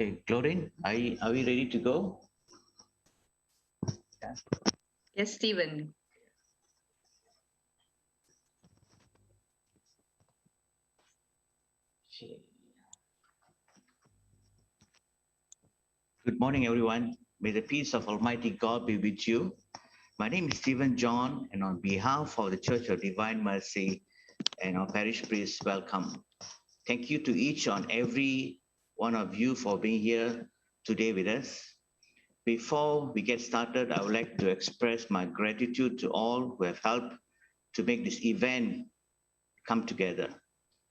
Okay, Chlorine, are we ready to go? Yeah. Yes, Stephen. Good morning, everyone. May the peace of Almighty God be with you. My name is Stephen John, and on behalf of the Church of Divine Mercy and our parish priest, welcome. Thank you to each and every one of you for being here today with us. Before we get started, I would like to express my gratitude to all who have helped to make this event come together.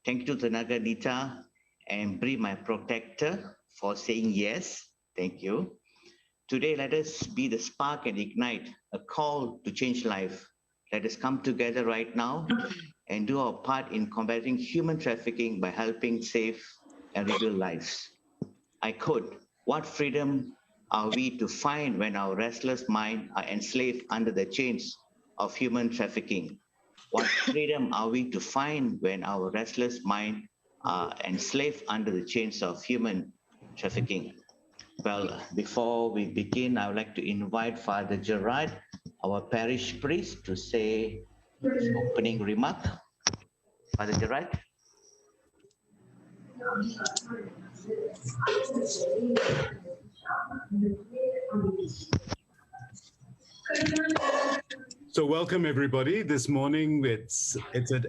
Thank you to Tenaganita and Bri, my protector, for saying yes. Thank you. Today, let us be the spark and ignite a call to change life. Let us come together right now and do our part in combating human trafficking by helping save and rebuild lives. I quote, "What freedom are we to find when our restless minds are enslaved under the chains of human trafficking? What freedom are we to find when our restless minds are enslaved under the chains of human trafficking?" Well, before we begin, I would like to invite Father Gerard, our parish priest, to say his opening remark. Father Gerard. So welcome everybody. This morning it's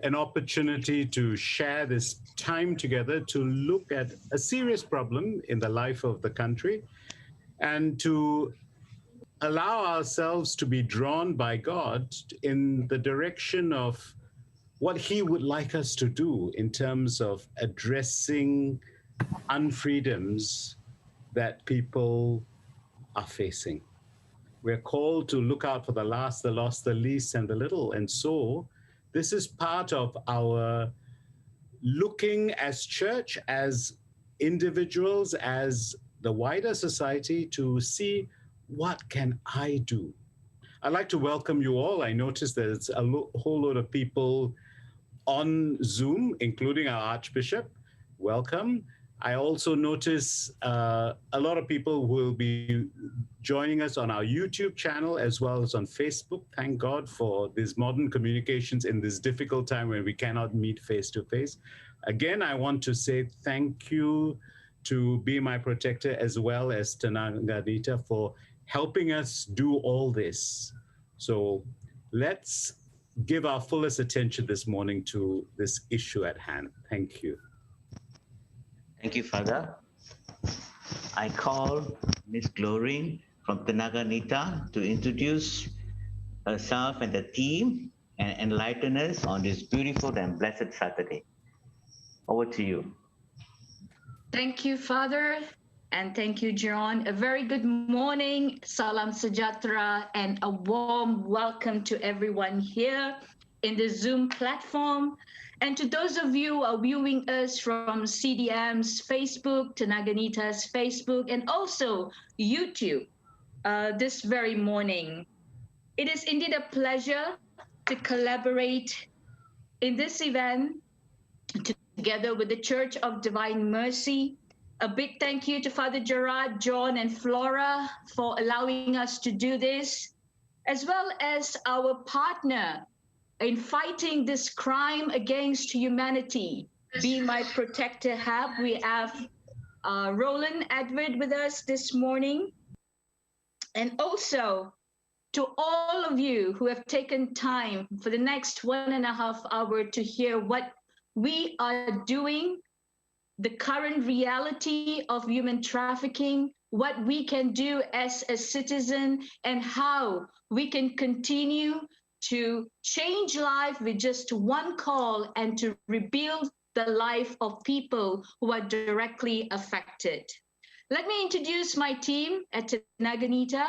an opportunity to share this time together to look at a serious problem in the life of the country and to allow ourselves to be drawn by God in the direction of what He would like us to do in terms of addressing unfreedoms that people are facing. We're called to look out for the last, the lost, the least, and the little. And so this is part of our looking as church, as individuals, as the wider society to see what can I do. I'd like to welcome you all. I noticed there's a whole lot of people on Zoom, including our Archbishop. Welcome. I also notice a lot of people will be joining us on our YouTube channel as well as on Facebook. Thank God for these modern communications in this difficult time when we cannot meet face to face. Again, I want to say thank you to Be My Protector as well as Tenaganita for helping us do all this. So let's give our fullest attention this morning to this issue at hand. Thank you. Thank you, Father. I call Ms. Chlorine from Tenaganita to introduce herself and the team and enlighten us on this beautiful and blessed Saturday. Over to you. Thank you, Father, and thank you, John. A very good morning, salam sejahtera, and a warm welcome to everyone here in the Zoom platform. And to those of you who are viewing us from CDM's Facebook, Tenaganita's Facebook, and also YouTube this very morning. It is indeed a pleasure to collaborate in this event together with the Church of Divine Mercy. A big thank you to Father Gerard, John, and Flora for allowing us to do this, as well as our partner in fighting this crime against humanity. Be My Protector Hub. We have Roland Edward with us this morning. And also to all of you who have taken time for the next 1.5 hours to hear what we are doing, the current reality of human trafficking, what we can do as a citizen, and how we can continue to change life with just one call and to rebuild the life of people who are directly affected. Let me introduce my team at Tenaganita.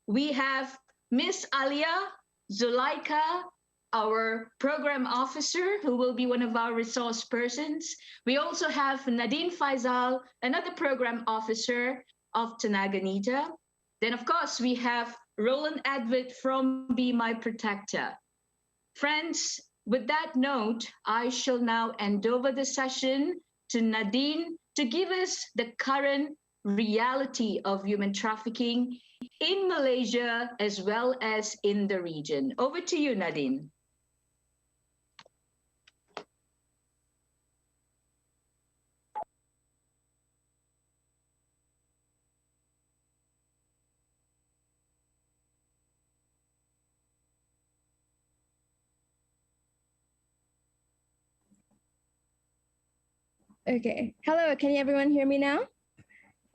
We have Miss Alia Zulaika, our program officer, who will be one of our resource persons. We also have Nadine Faisal, another program officer of Tenaganita. Then, of course, we have Roland Edward from Be My Protector. Friends, with that note, I shall now hand over the session to Nadine to give us the current reality of human trafficking in Malaysia as well as in the region. Over to you, Nadine. Okay. Hello, can everyone hear me now?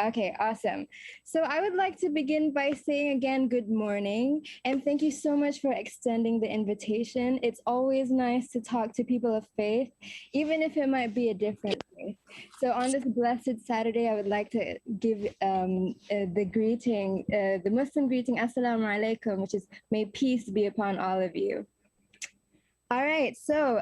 Okay, awesome. So I would like to begin by saying again, good morning, and thank you so much for extending the invitation. It's always nice to talk to people of faith, even if it might be a different faith. So on this blessed Saturday, I would like to give the greeting, the Muslim greeting, Assalamu alaikum, which is may peace be upon all of you. All right, so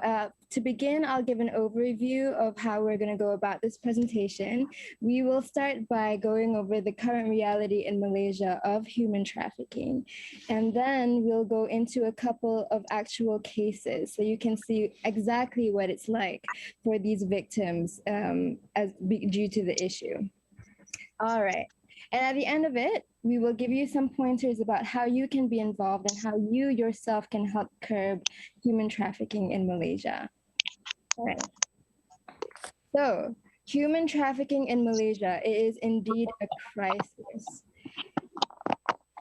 to begin, I'll give an overview of how we're going to go about this presentation. We will start by going over the current reality in Malaysia of human trafficking, and then we'll go into a couple of actual cases so you can see exactly what it's like for these victims due to the issue. All right. And at the end of it, we will give you some pointers about how you can be involved and how you yourself can help curb human trafficking in Malaysia. All right. So, human trafficking in Malaysia is indeed a crisis.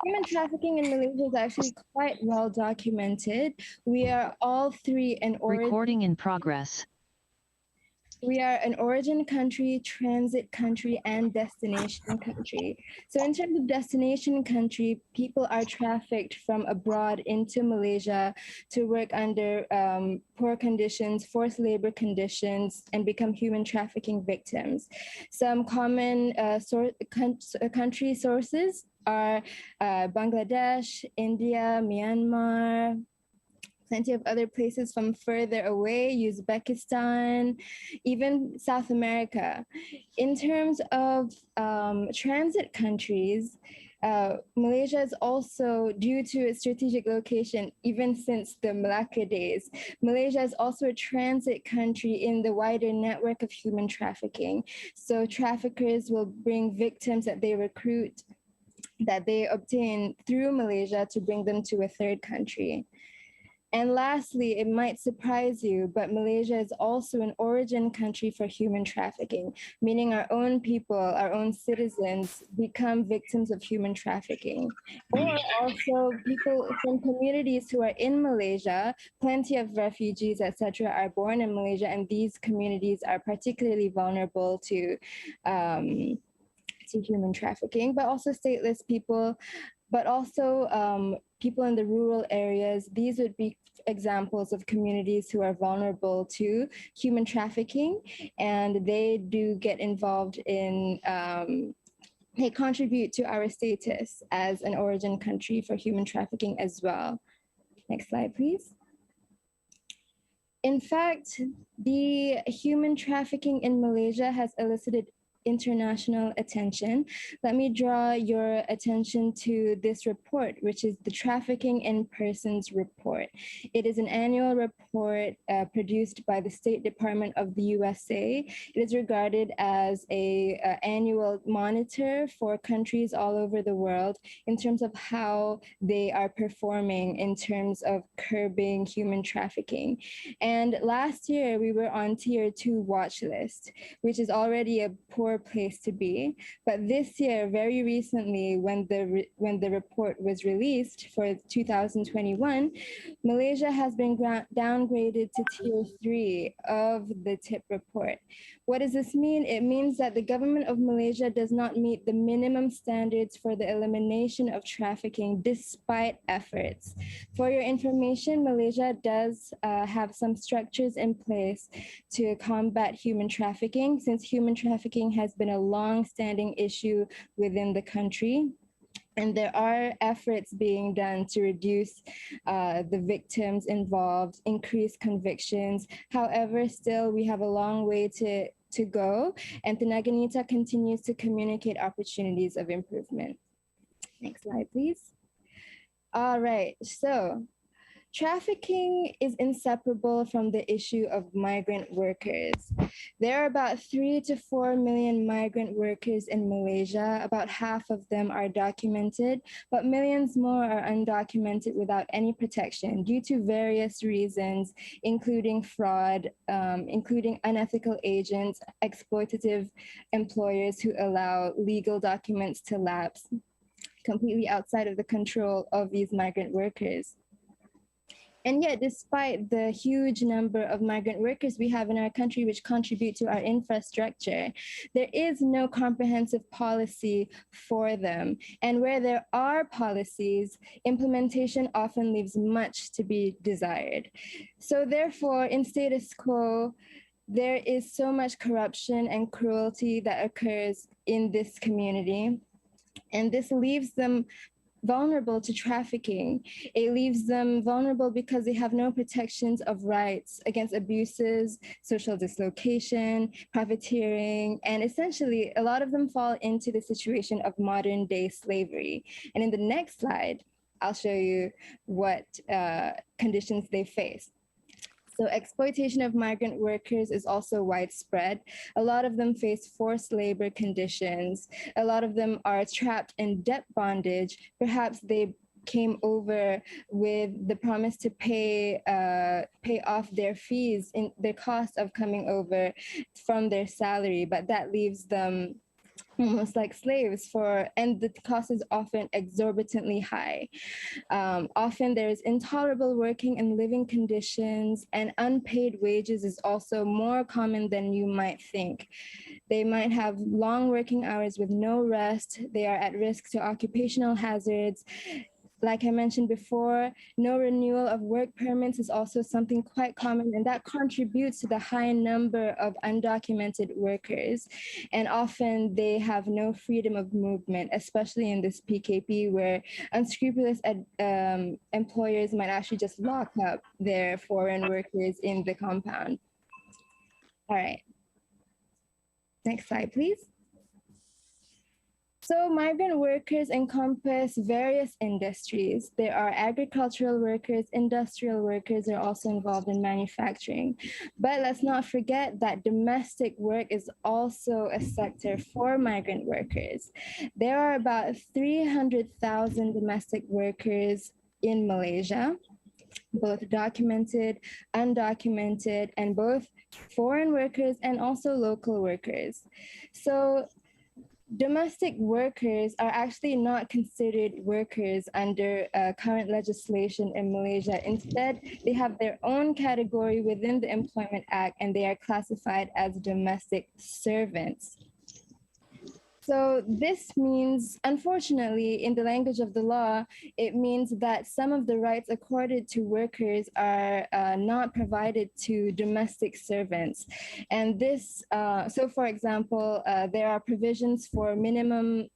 Human trafficking in Malaysia is actually quite well documented. We are all three an origin. Recording in progress. We are an origin country, transit country, and destination country. So in terms of destination country, people are trafficked from abroad into Malaysia to work under poor conditions, forced labor conditions, and become human trafficking victims. Some common country sources are Bangladesh, India, Myanmar, plenty of other places from further away, Uzbekistan, even South America. In terms of transit countries, Malaysia is also, due to its strategic location, even since the Malacca days, Malaysia is also a transit country in the wider network of human trafficking. So traffickers will bring victims that they recruit, that they obtain through Malaysia to bring them to a third country. And lastly, it might surprise you, but Malaysia is also an origin country for human trafficking, meaning our own people, our own citizens become victims of human trafficking. Or also people from communities who are in Malaysia, plenty of refugees, etc., are born in Malaysia, and these communities are particularly vulnerable to human trafficking, but also stateless people, but also people in the rural areas. These would be examples of communities who are vulnerable to human trafficking, and they do get involved in, they contribute to our status as an origin country for human trafficking as well. Next slide, please. In fact, the human trafficking in Malaysia has elicited international attention. Let me draw your attention to this report, which is the Trafficking in Persons report. It is an annual report produced by the State Department of the USA. It is regarded as an annual monitor for countries all over the world in terms of how they are performing in terms of curbing human trafficking. And last year, we were on Tier 2 watch list, which is already a poor place to be. But this year, very recently, when the report was released for 2021, Malaysia has been downgraded to Tier 3 of the TIP report. What does this mean? It means that the government of Malaysia does not meet the minimum standards for the elimination of trafficking despite efforts. For your information, Malaysia does have some structures in place to combat human trafficking, since human trafficking has been a long-standing issue within the country. And there are efforts being done to reduce the victims involved, increase convictions. However, still we have a long way to go, and Tenaganita continues to communicate opportunities of improvement. Next slide, please. All right, so Trafficking is inseparable from the issue of migrant workers. There are about 3 to 4 million migrant workers in Malaysia. About half of them are documented, but millions more are undocumented without any protection due to various reasons, including fraud, including unethical agents, exploitative employers who allow legal documents to lapse, completely outside of the control of these migrant workers. And yet, despite the huge number of migrant workers we have in our country, which contribute to our infrastructure, there is no comprehensive policy for them. And where there are policies, implementation often leaves much to be desired. So therefore, in status quo, there is so much corruption and cruelty that occurs in this community. And this leaves them vulnerable to trafficking. It leaves them vulnerable because they have no protections of rights against abuses, social dislocation, profiteering, and essentially a lot of them fall into the situation of modern day slavery. And in the next slide, I'll show you what conditions they face. So exploitation of migrant workers is also widespread. A lot of them face forced labor conditions. A lot of them are trapped in debt bondage. Perhaps they came over with the promise to pay off their fees, in the cost of coming over from their salary, but that leaves them almost like slaves and the cost is often exorbitantly high. Often there is intolerable working and living conditions, and unpaid wages is also more common than you might think. They might have long working hours with no rest. They are at risk to occupational hazards. Like I mentioned before, no renewal of work permits is also something quite common, and that contributes to the high number of undocumented workers. And often they have no freedom of movement, especially in this PKP, where unscrupulous employers might actually just lock up their foreign workers in the compound. All right. Next slide, please. So migrant workers encompass various industries. There are agricultural workers, industrial workers are also involved in manufacturing. But let's not forget that domestic work is also a sector for migrant workers. There are about 300,000 domestic workers in Malaysia, both documented, undocumented, and both foreign workers and also local workers. So domestic workers are actually not considered workers under current legislation in Malaysia. Instead, they have their own category within the Employment Act, and they are classified as domestic servants. So this means, unfortunately, in the language of the law, it means that some of the rights accorded to workers are not provided to domestic servants. And this, so for example, there are provisions for minimum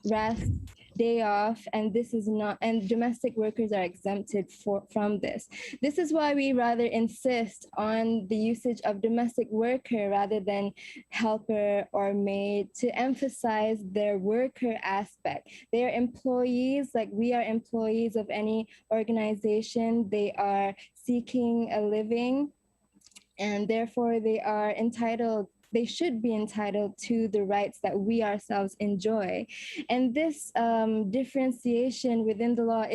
rest, day off, and this is not, and domestic workers are exempted from this. This is why we rather insist on the usage of domestic worker rather than helper or maid, to emphasize their worker aspect. They are employees, like we are employees of any organization. They are seeking a living, and therefore they should be entitled to the rights that we ourselves enjoy. And this differentiation within the law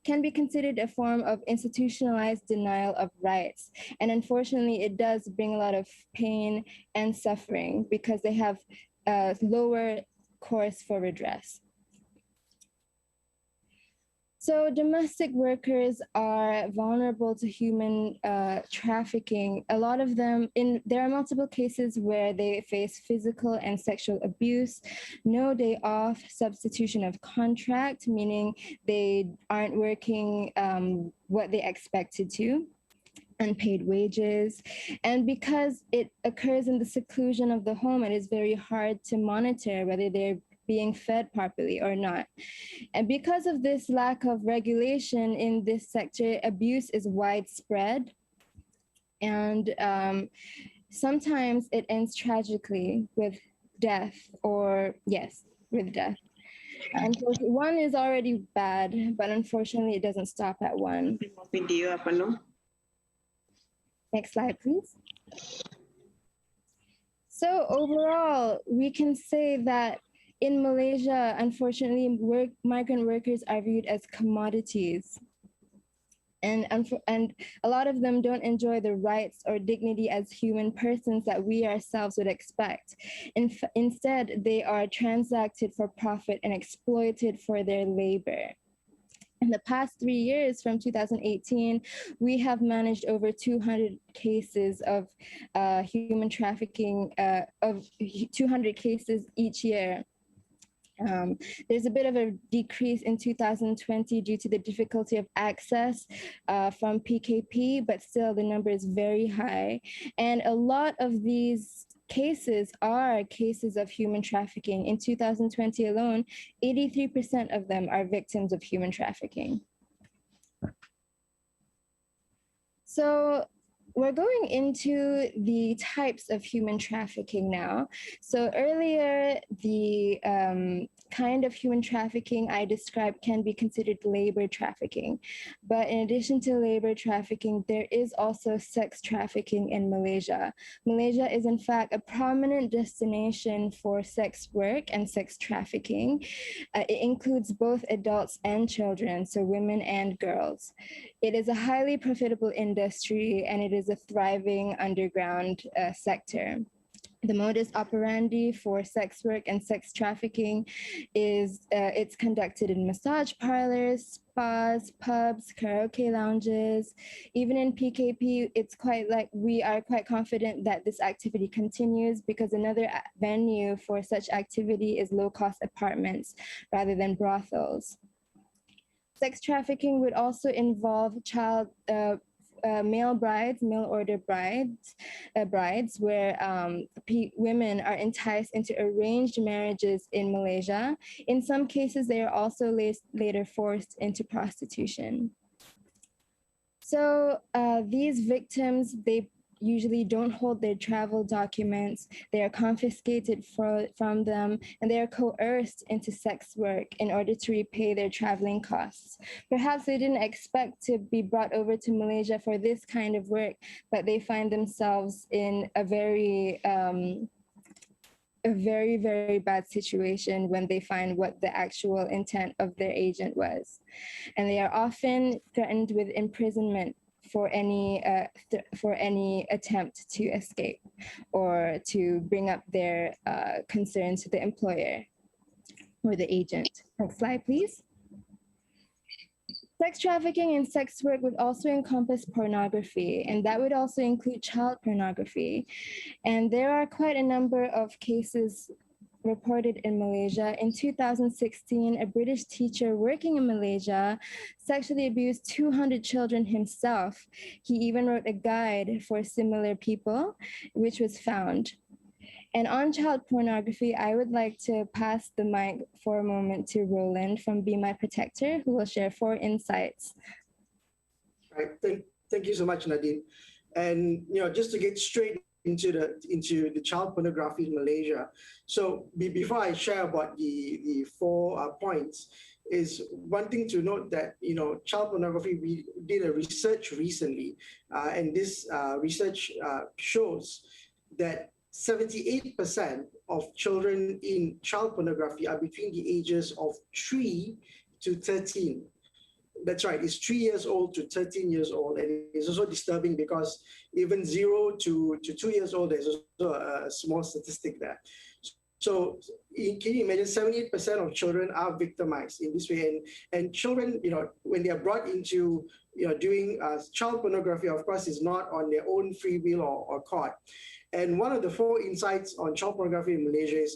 can be considered a form of institutionalized denial of rights. And unfortunately, it does bring a lot of pain and suffering because they have a lower course for redress. So domestic workers are vulnerable to human trafficking. A lot of them, there are multiple cases where they face physical and sexual abuse, no day off, substitution of contract, meaning they aren't working what they expected to, unpaid wages. And because it occurs in the seclusion of the home, it is very hard to monitor whether they're being fed properly or not. And because of this lack of regulation in this sector, abuse is widespread. And sometimes it ends tragically with death, with death. Unfortunately, one is already bad, but unfortunately, it doesn't stop at one. Video apa no? Next slide, please. So overall, we can say that in Malaysia, unfortunately, migrant workers are viewed as commodities. And a lot of them don't enjoy the rights or dignity as human persons that we ourselves would expect. Instead, they are transacted for profit and exploited for their labor. In the past 3 years, from 2018, we have managed over 200 cases of human trafficking, of 200 cases each year. There's a bit of a decrease in 2020 due to the difficulty of access from PKP, but still the number is very high. And a lot of these cases are cases of human trafficking. In 2020 alone, 83% of them are victims of human trafficking. So we're going into the types of human trafficking now. So earlier, the kind of human trafficking I described can be considered labor trafficking. But in addition to labor trafficking, there is also sex trafficking in Malaysia. Malaysia is in fact a prominent destination for sex work and sex trafficking. It includes both adults and children, so women and girls. It is a highly profitable industry, and it is a thriving underground sector. The modus operandi for sex work and sex trafficking is it's conducted in massage parlors, spas, pubs, karaoke lounges. Even in PKP, it's quite like we are quite confident that this activity continues because another venue for such activity is low-cost apartments rather than brothels. Sex trafficking would also involve male brides, mail order brides, where women are enticed into arranged marriages in Malaysia. In some cases, they are also later forced into prostitution. So these victims, they usually don't hold their travel documents. They are confiscated from them, and they are coerced into sex work in order to repay their traveling costs. Perhaps they didn't expect to be brought over to Malaysia for this kind of work, but they find themselves in a very, very bad situation when they find what the actual intent of their agent was. And they are often threatened with imprisonment for any attempt to escape or to bring up their concerns to the employer or the agent. Next slide, please. Sex trafficking and sex work would also encompass pornography, and that would also include child pornography. And there are quite a number of cases reported in Malaysia. In 2016, a British teacher working in Malaysia sexually abused 200 children himself. He even wrote a guide for similar people, which was found. And on child pornography, I would like to pass the mic for a moment to Roland from Be My Protector, who will share 4 insights. Right. Thank you so much, Nadine. And just to get straight into the child pornography in Malaysia. So before I share about the 4 points, is one thing to note that child pornography, we did a research recently, and this research shows that 78% of children in child pornography are between the ages of 3 to 13. That's right, it's 3 years old to 13 years old. And it's also disturbing because even 0 to 2 years old, there's also a small statistic there. So can you imagine 78% of children are victimized in this way? And children, when they are brought into doing child pornography, of course, is not on their own free will or caught. And one of the 4 insights on child pornography in Malaysia is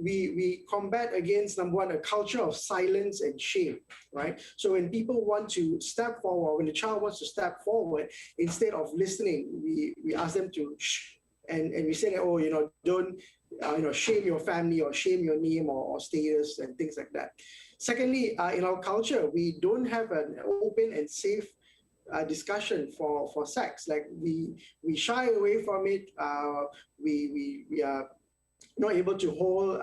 we combat against, number one, a culture of silence and shame, right? So when people want to step forward, when the child wants to step forward, instead of listening, we ask them to shh, and we say that, oh, don't shame your family or shame your name or status and things like that. Secondly, in our culture, we don't have an open and safe discussion for sex. Like we shy away from it. We are not able to hold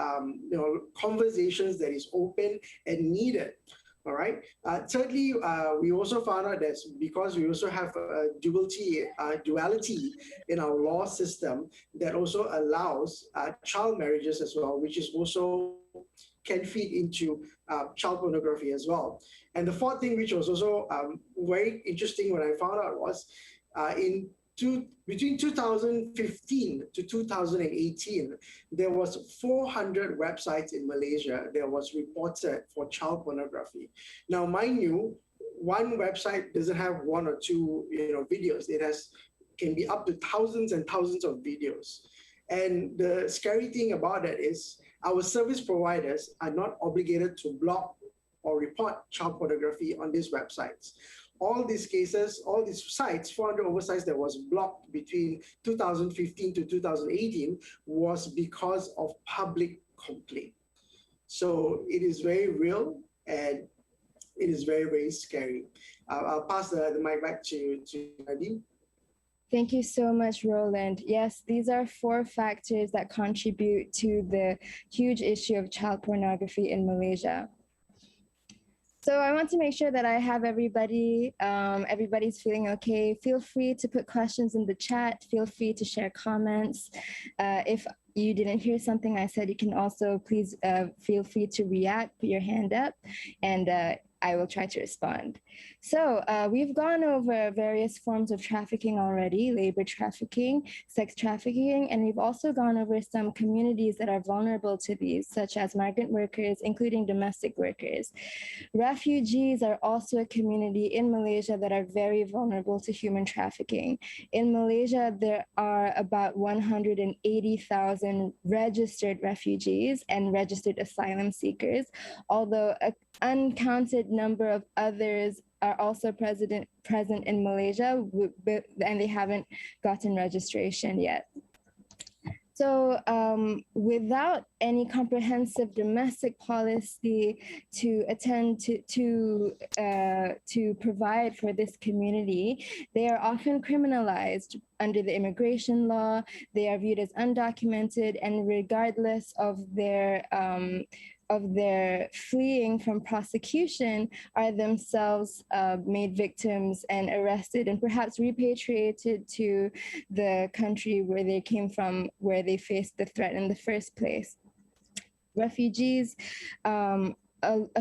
conversations that is open and needed. All right. Thirdly, we also found out that because we also have a duality in our law system that also allows child marriages as well, which is also can feed into child pornography as well. And the fourth thing, which was also very interesting when I found out, was between 2015 to 2018, there was 400 websites in Malaysia that was reported for child pornography. Now, mind you, one website doesn't have one or two, videos. It can be up to thousands and thousands of videos. And the scary thing about that is our service providers are not obligated to block or report child pornography on these websites. All these cases, all these sites, 400 over sites that was blocked between 2015 to 2018 was because of public complaint. So it is very real and it is very, very scary. I'll pass the mic back to Nadine. Thank you so much, Roland. Yes, these are 4 factors that contribute to the huge issue of child pornography in Malaysia. So I want to make sure that I have everybody's feeling okay. Feel free to put questions in the chat. Feel free to share comments. If you didn't hear something I said, you can also please feel free to react, put your hand up, and I will try to respond. So we've gone over various forms of trafficking already, labor trafficking, sex trafficking, and we've also gone over some communities that are vulnerable to these, such as migrant workers, including domestic workers. Refugees are also a community in Malaysia that are very vulnerable to human trafficking. In Malaysia, there are about 180,000 registered refugees and registered asylum seekers, although an uncounted number of others are also present in Malaysia, and they haven't gotten registration yet. So without any comprehensive domestic policy to attend to provide for this community, they are often criminalized under the immigration law. They are viewed as undocumented, and regardless of their fleeing from prosecution, are themselves made victims and arrested and perhaps repatriated to the country where they came from, where they faced the threat in the first place. Refugees, a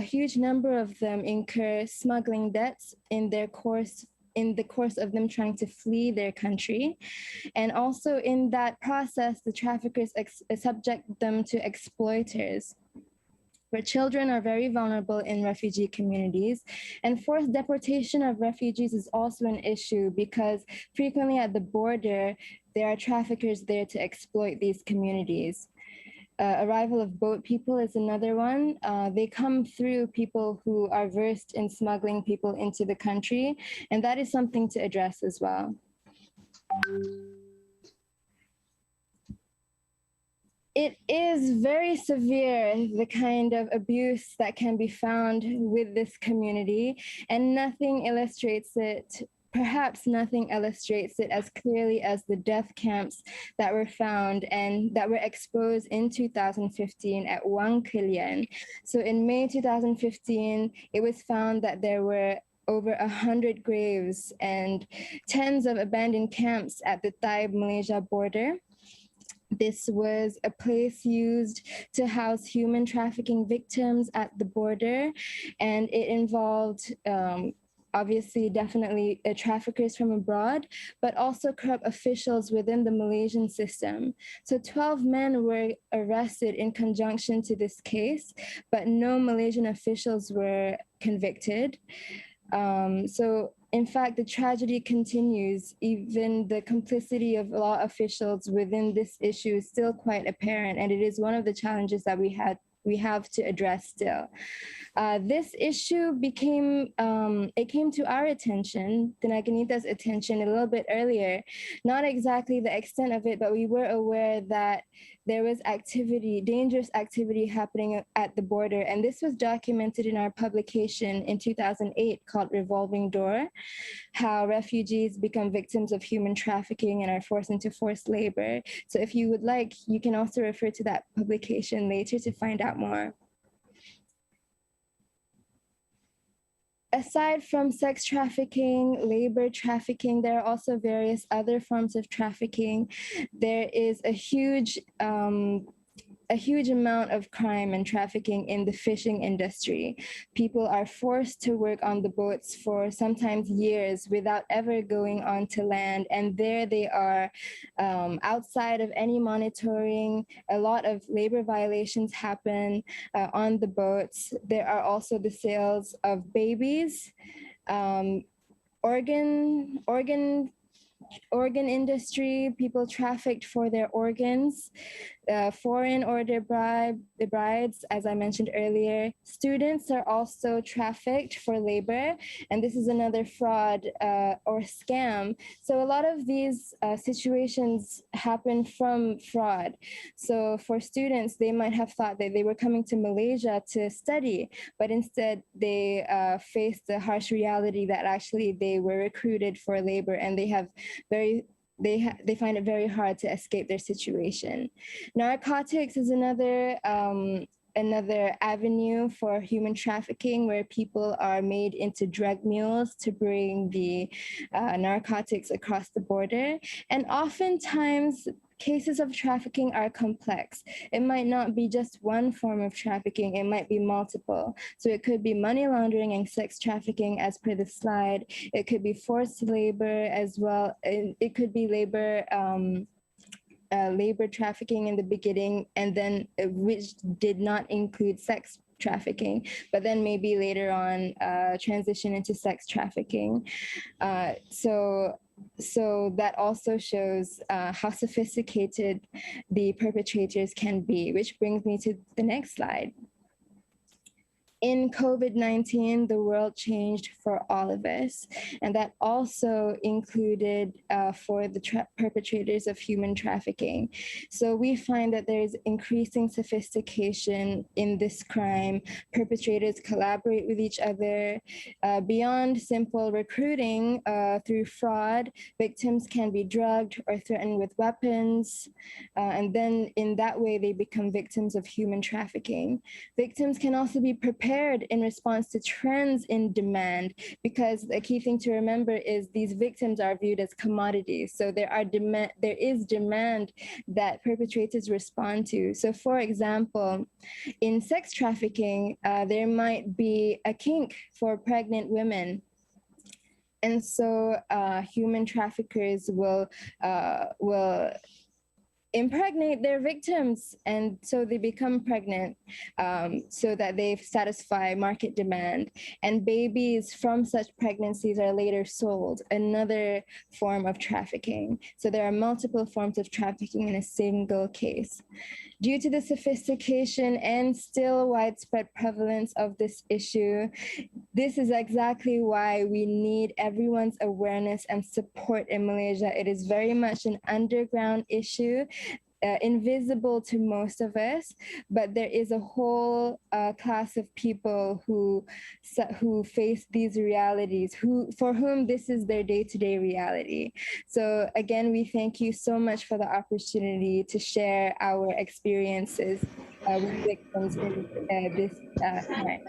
huge number of them incur smuggling debts in the course of them trying to flee their country. And also in that process, the traffickers subject them to exploiters. Where children are very vulnerable in refugee communities. And forced deportation of refugees is also an issue because frequently at the border, there are traffickers there to exploit these communities. Arrival of boat people is another one. They come through people who are versed in smuggling people into the country, and that is something to address as well. It is very severe, the kind of abuse that can be found with this community, and nothing illustrates it, perhaps nothing illustrates it as clearly as the death camps that were found and that were exposed in 2015 at Wang Kilian. So in May 2015, it was found that there were over 100 graves and tens of abandoned camps at the Thai-Malaysia border. This was a place used to house human trafficking victims at the border, and it involved obviously, definitely traffickers from abroad, but also corrupt officials within the Malaysian system. So 12 men were arrested in conjunction to this case, but no Malaysian officials were convicted. So in fact, the tragedy continues. Even the complicity of law officials within this issue is still quite apparent, and it is one of the challenges that we have to address still. This issue came to our attention, Tenaganita's attention, a little bit earlier. Not exactly the extent of it, but we were aware that there was dangerous activity happening at the border. And this was documented in our publication in 2008 called Revolving Door, how refugees become victims of human trafficking and are forced into forced labor. So if you would like, you can also refer to that publication later to find out more. Aside from sex trafficking, labor trafficking, there are also various other forms of trafficking. There is a huge amount of crime and trafficking in the fishing industry. People are forced to work on the boats for sometimes years without ever going on to land. And there they are, outside of any monitoring. A lot of labor violations happen on the boats. There are also the sales of babies, organ industry, people trafficked for their organs, foreign order brides, as I mentioned earlier. Students are also trafficked for labor, and this is another fraud or scam. So a lot of these situations happen from fraud. So for students, they might have thought that they were coming to Malaysia to study, but instead they faced the harsh reality that actually they were recruited for labor, and they find it very hard to escape their situation. Narcotics is another avenue for human trafficking, where people are made into drug mules to bring the narcotics across the border. And oftentimes, cases of trafficking are complex. It might not be just one form of trafficking, it might be multiple. So it could be money laundering and sex trafficking as per the slide. It could be forced labor as well. It could be labor trafficking in the beginning, and then which did not include sex trafficking, but then maybe later on transition into sex trafficking. So that also shows how sophisticated the perpetrators can be, which brings me to the next slide. In COVID-19, the world changed for all of us, and that also included for the perpetrators of human trafficking. So we find that there is increasing sophistication in this crime. Perpetrators collaborate with each other. Beyond simple recruiting through fraud, victims can be drugged or threatened with weapons, and then in that way they become victims of human trafficking. Victims can also be prepared in response to trends in demand, because the key thing to remember is these victims are viewed as commodities. So there is demand that perpetrators respond to. So for example, in sex trafficking, there might be a kink for pregnant women. And so human traffickers will impregnate their victims, and so they become pregnant, so that they satisfy market demand, and babies from such pregnancies are later sold, another form of trafficking. So there are multiple forms of trafficking in a single case. Due to the sophistication and still widespread prevalence of this issue, this is exactly why we need everyone's awareness and support in Malaysia. It is very much an underground issue, invisible to most of us, but there is a whole class of people who face these realities, for whom this is their day-to-day reality. So again, we thank you so much for the opportunity to share our experiences with victims in this time.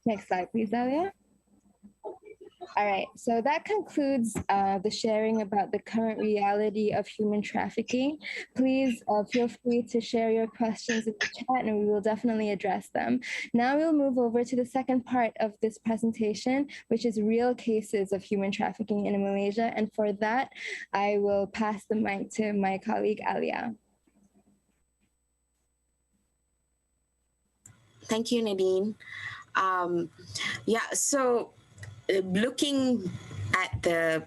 Next slide, please, Alia. All right, so that concludes the sharing about the current reality of human trafficking. Please feel free to share your questions in the chat, and we will definitely address them. Now we'll move over to the second part of this presentation, which is real cases of human trafficking in Malaysia. And for that, I will pass the mic to my colleague, Alia. Thank you, Nadine. So looking at the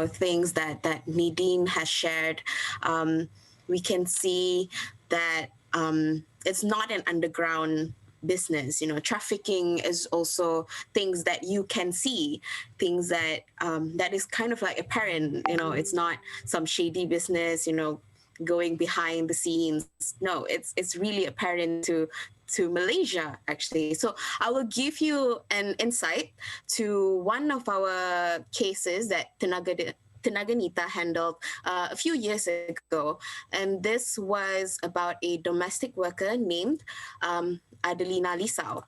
things that Nadine has shared, we can see that it's not an underground business. Trafficking is also things that you can see, things that that is kind of like apparent. It's not some shady business, going behind the scenes. No, it's really apparent to Malaysia, actually. So I will give you an insight to one of our cases that Tenaganita handled a few years ago. And this was about a domestic worker named Adelina Lisao.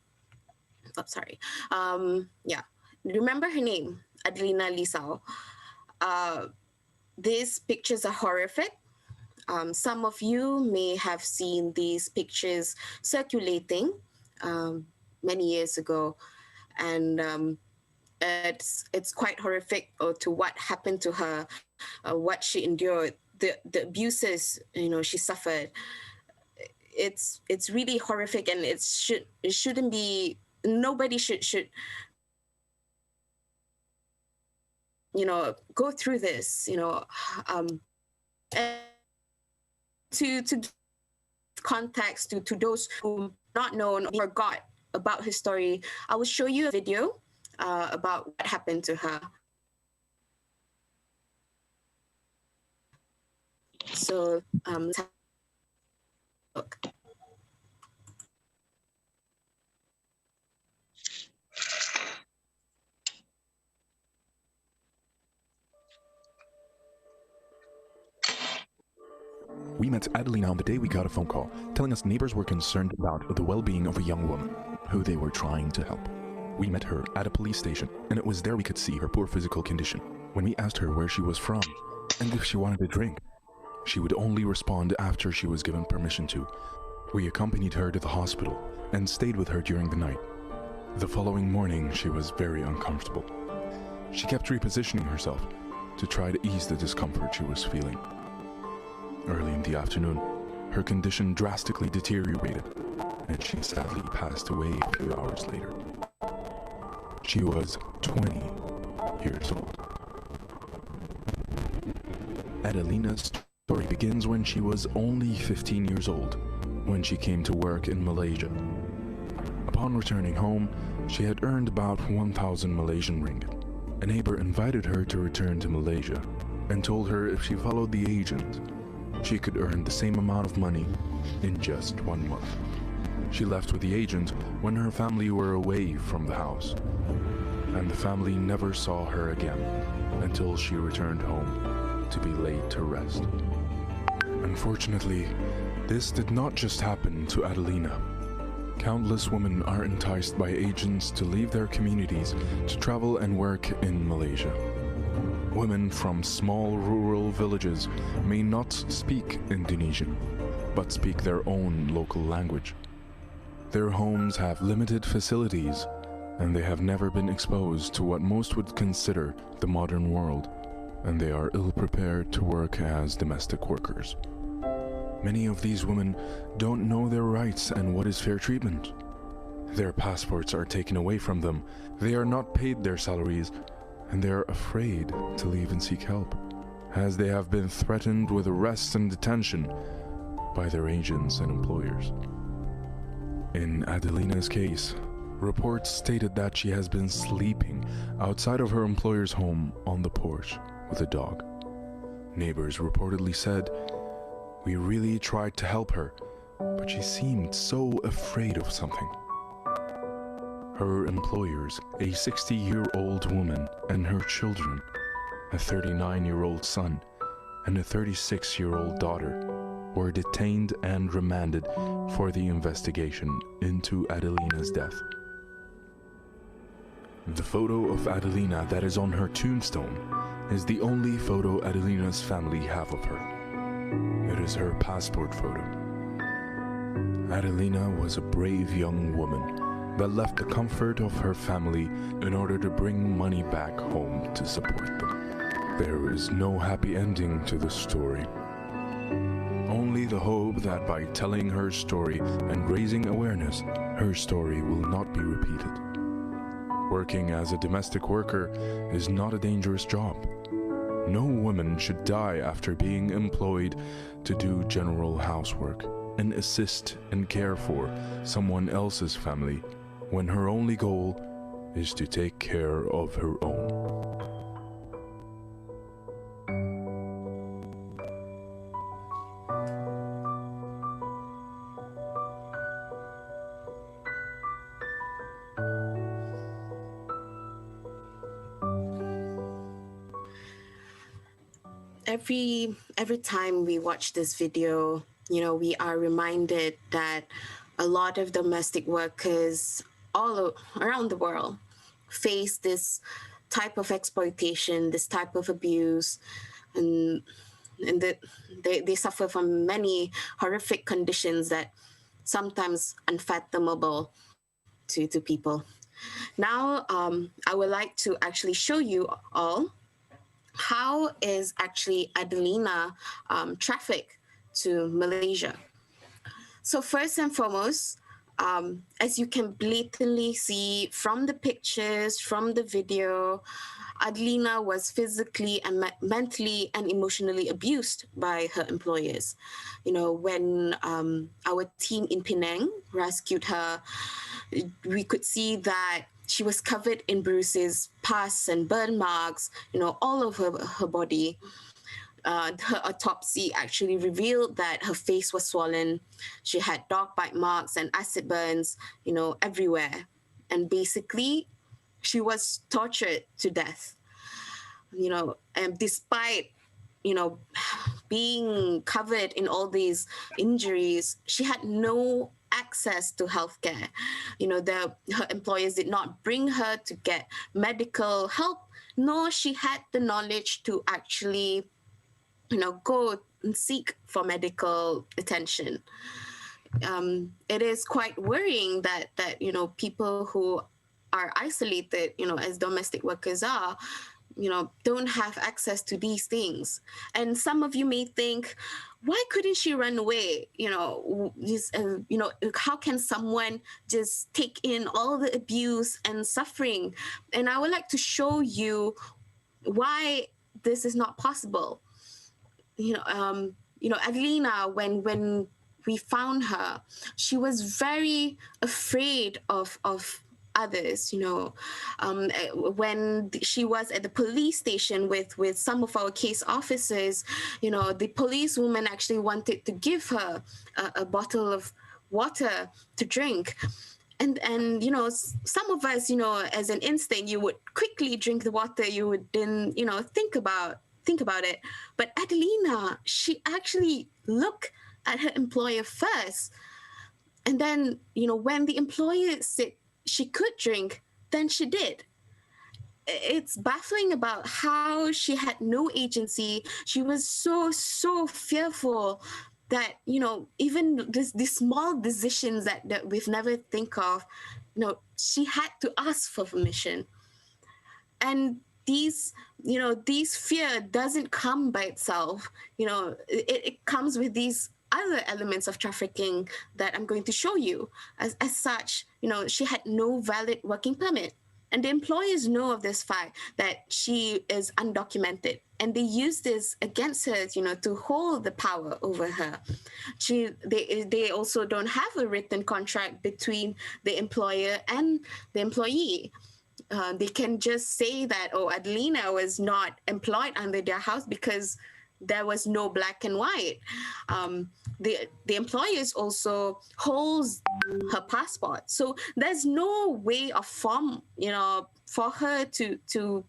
Oh, sorry. Yeah. Remember her name, Adelina Lisao. These pictures are horrific. Some of you may have seen these pictures circulating many years ago, and it's quite horrific to what happened to her, what she endured, the abuses she suffered. It's really horrific, and it shouldn't be. Nobody should go through this. And to give context to those who not known or forgot about her story, I will show you a video about what happened to her. So let's have a look. We met Adelina on the day we got a phone call, telling us neighbors were concerned about the well-being of a young woman, who they were trying to help. We met her at a police station, and it was there we could see her poor physical condition. When we asked her where she was from, and if she wanted a drink, she would only respond after she was given permission to. We accompanied her to the hospital, and stayed with her during the night. The following morning, she was very uncomfortable. She kept repositioning herself to try to ease the discomfort she was feeling. Early in the afternoon, her condition drastically deteriorated, and she sadly passed away a few hours later. She was 20 years old. Adelina's story begins when she was only 15 years old, when she came to work in Malaysia. Upon returning home, she had earned about 1,000 Malaysian ringgit. A neighbor invited her to return to Malaysia and told her if she followed the agent, she could earn the same amount of money in just 1 month. She left with the agent when her family were away from the house, and the family never saw her again until she returned home to be laid to rest. Unfortunately, this did not just happen to Adelina. Countless women are enticed by agents to leave their communities to travel and work in Malaysia. Women from small rural villages may not speak Indonesian, but speak their own local language. Their homes have limited facilities, and they have never been exposed to what most would consider the modern world, and they are ill-prepared to work as domestic workers. Many of these women don't know their rights and what is fair treatment. Their passports are taken away from them, they are not paid their salaries, and they are afraid to leave and seek help, as they have been threatened with arrest and detention by their agents and employers. In Adelina's case, reports stated that she has been sleeping outside of her employer's home on the porch with a dog. Neighbors reportedly said, "We really tried to help her, but she seemed so afraid of something." Her employers, a 60-year-old woman and her children, a 39-year-old son and a 36-year-old daughter, were detained and remanded for the investigation into Adelina's death. The photo of Adelina that is on her tombstone is the only photo Adelina's family have of her. It is her passport photo. Adelina was a brave young woman that left the comfort of her family in order to bring money back home to support them. There is no happy ending to the story. Only the hope that by telling her story and raising awareness, her story will not be repeated. Working as a domestic worker is not a dangerous job. No woman should die after being employed to do general housework. and assist and care for someone else's family when her only goal is to take care of her own. Every time we watch this video, we are reminded that a lot of domestic workers around the world face this type of exploitation, this type of abuse, and that they suffer from many horrific conditions that sometimes unfathomable to people. Now, I would like to actually show you all how is actually Adelina trafficked to Malaysia. So first and foremost, as you can blatantly see from the pictures, from the video, Adelina was physically and mentally and emotionally abused by her employers. When our team in Penang rescued her, we could see that she was covered in bruises, pus, and burn marks, all over her body. Her autopsy actually revealed that her face was swollen. She had dog bite marks and acid burns, everywhere. And basically, she was tortured to death. And despite, being covered in all these injuries, she had no access to healthcare. Her employers did not bring her to get medical help, nor she had the knowledge to actually, go and seek for medical attention. It is quite worrying that people who are isolated, as domestic workers are, don't have access to these things. And some of you may think, why couldn't she run away? How can someone just take in all the abuse and suffering? And I would like to show you why this is not possible. Adelina, when we found her, she was very afraid of others. When she was at the police station with some of our case officers, the policewoman actually wanted to give her a bottle of water to drink. And some of us, as an instinct, you would quickly drink the water. You would then, think about it. But Adelina, she actually looked at her employer first. And then, when the employer said she could drink, then she did. It's baffling about how she had no agency. She was so fearful that, even these small decisions that we've never think of, she had to ask for permission. And these fear doesn't come by itself. It comes with these other elements of trafficking that I'm going to show you. As such, she had no valid working permit. And the employers know of this fact, that she is undocumented. And they use this against her, to hold the power over her. They also don't have a written contract between the employer and the employee. They can just say that, Adelina was not employed under their house because there was no black and white. The employers also holds her passport. So there's no way of form, for her to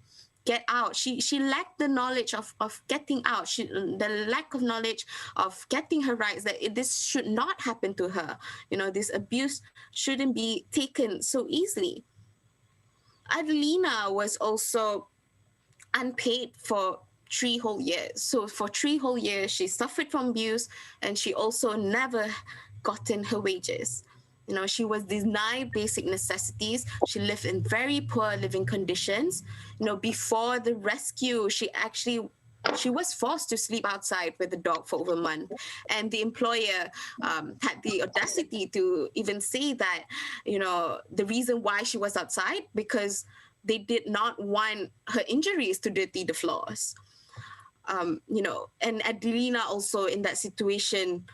get out. She lacked the knowledge of getting out. The lack of knowledge of getting her rights, that this should not happen to her. This abuse shouldn't be taken so easily. Adelina was also unpaid for 3 whole years. So for 3 whole years, she suffered from abuse, and she also never gotten her wages. She was denied basic necessities. She lived in very poor living conditions. Before the rescue, she was forced to sleep outside with the dog for over a month. And the employer had the audacity to even say that, the reason why she was outside, because they did not want her injuries to dirty the floors. And Adelina also in that situation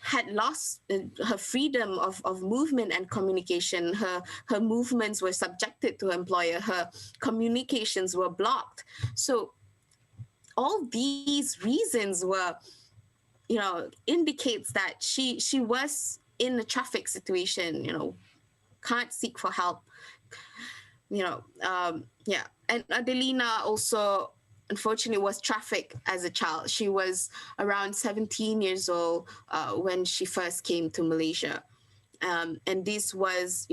had lost her freedom of movement and communication. Her movements were subjected to her employer. Her communications were blocked. So all these reasons were, indicates that she was in a traffic situation, can't seek for help, yeah. And Adelina also unfortunately was trafficked as a child. She was around 17 years old when she first came to Malaysia. And this was,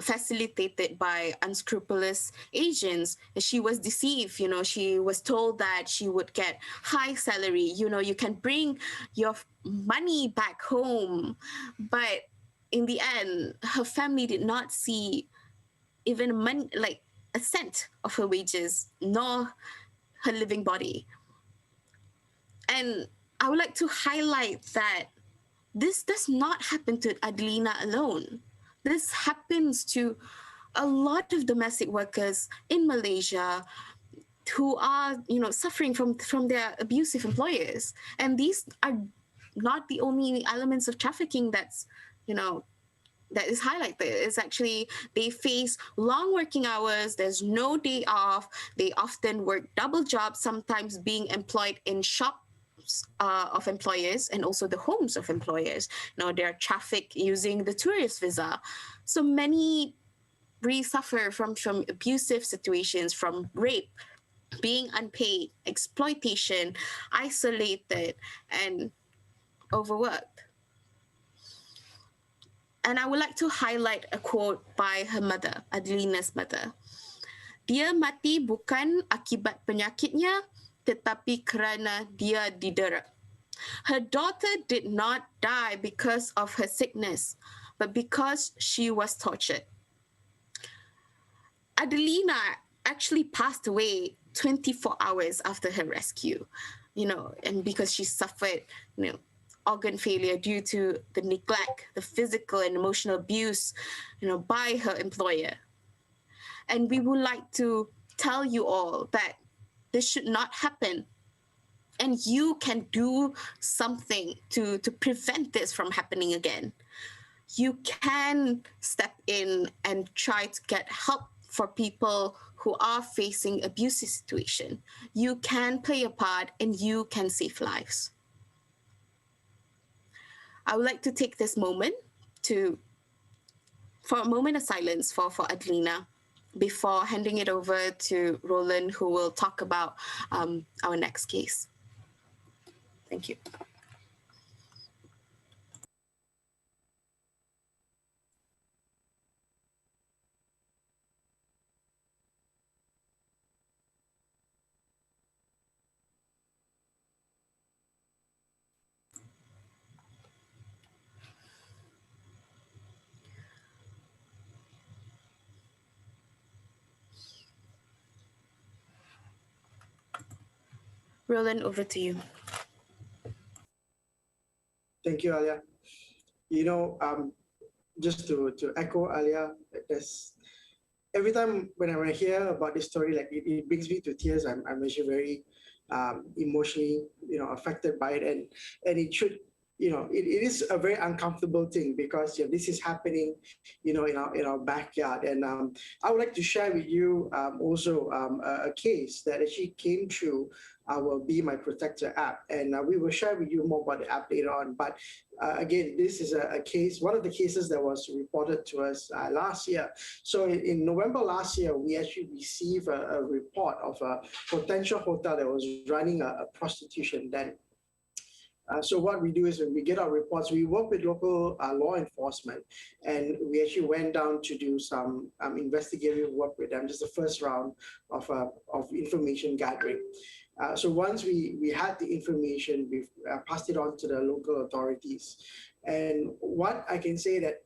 facilitated by unscrupulous agents. She was deceived. She was told that she would get high salary. You can bring your money back home. But in the end, her family did not see even money, like a cent of her wages, nor her living body. And I would like to highlight that this does not happen to Adelina alone. This happens to a lot of domestic workers in Malaysia who are, suffering from their abusive employers. And these are not the only elements of trafficking that's, that is highlighted. It's actually they face long working hours. There's no day off. They often work double jobs, sometimes being employed in shops of employers and also the homes of employers. They're trafficked using the tourist visa. So many really suffer from abusive situations, from rape, being unpaid, exploitation, isolated, and overworked. And I would like to highlight a quote by her mother, Adelina's mother. Dia mati bukan akibat penyakitnya, tetapi kerana dia didera. Her daughter did not die because of her sickness, but because she was tortured. Adelina actually passed away 24 hours after her rescue, and because she suffered, organ failure due to the neglect, the physical and emotional abuse, by her employer. And we would like to tell you all that this should not happen. And you can do something to prevent this from happening again. You can step in and try to get help for people who are facing abusive situation. You can play a part and you can save lives. I would like to take this moment for a moment of silence for Adelina before handing it over to Roland, who will talk about our next case. Thank you. Roland, over to you. Thank you, Alia. Just to echo Alia, there's every time when I hear about this story, like it brings me to tears. I'm actually very emotionally, affected by it, and it should, it is a very uncomfortable thing because this is happening, in our backyard. And I would like to share with you also a case that actually came through our Be My Protector app, and we will share with you more about the app later on. But again, this is a case, one of the cases that was reported to us last year. So in November last year, we actually received a report of a potential hotel that was running a prostitution den. So what we do is when we get our reports, we work with local law enforcement, and we actually went down to do some investigative work with them. Just the first round of information gathering. So once we had the information, we passed it on to the local authorities. And what I can say that,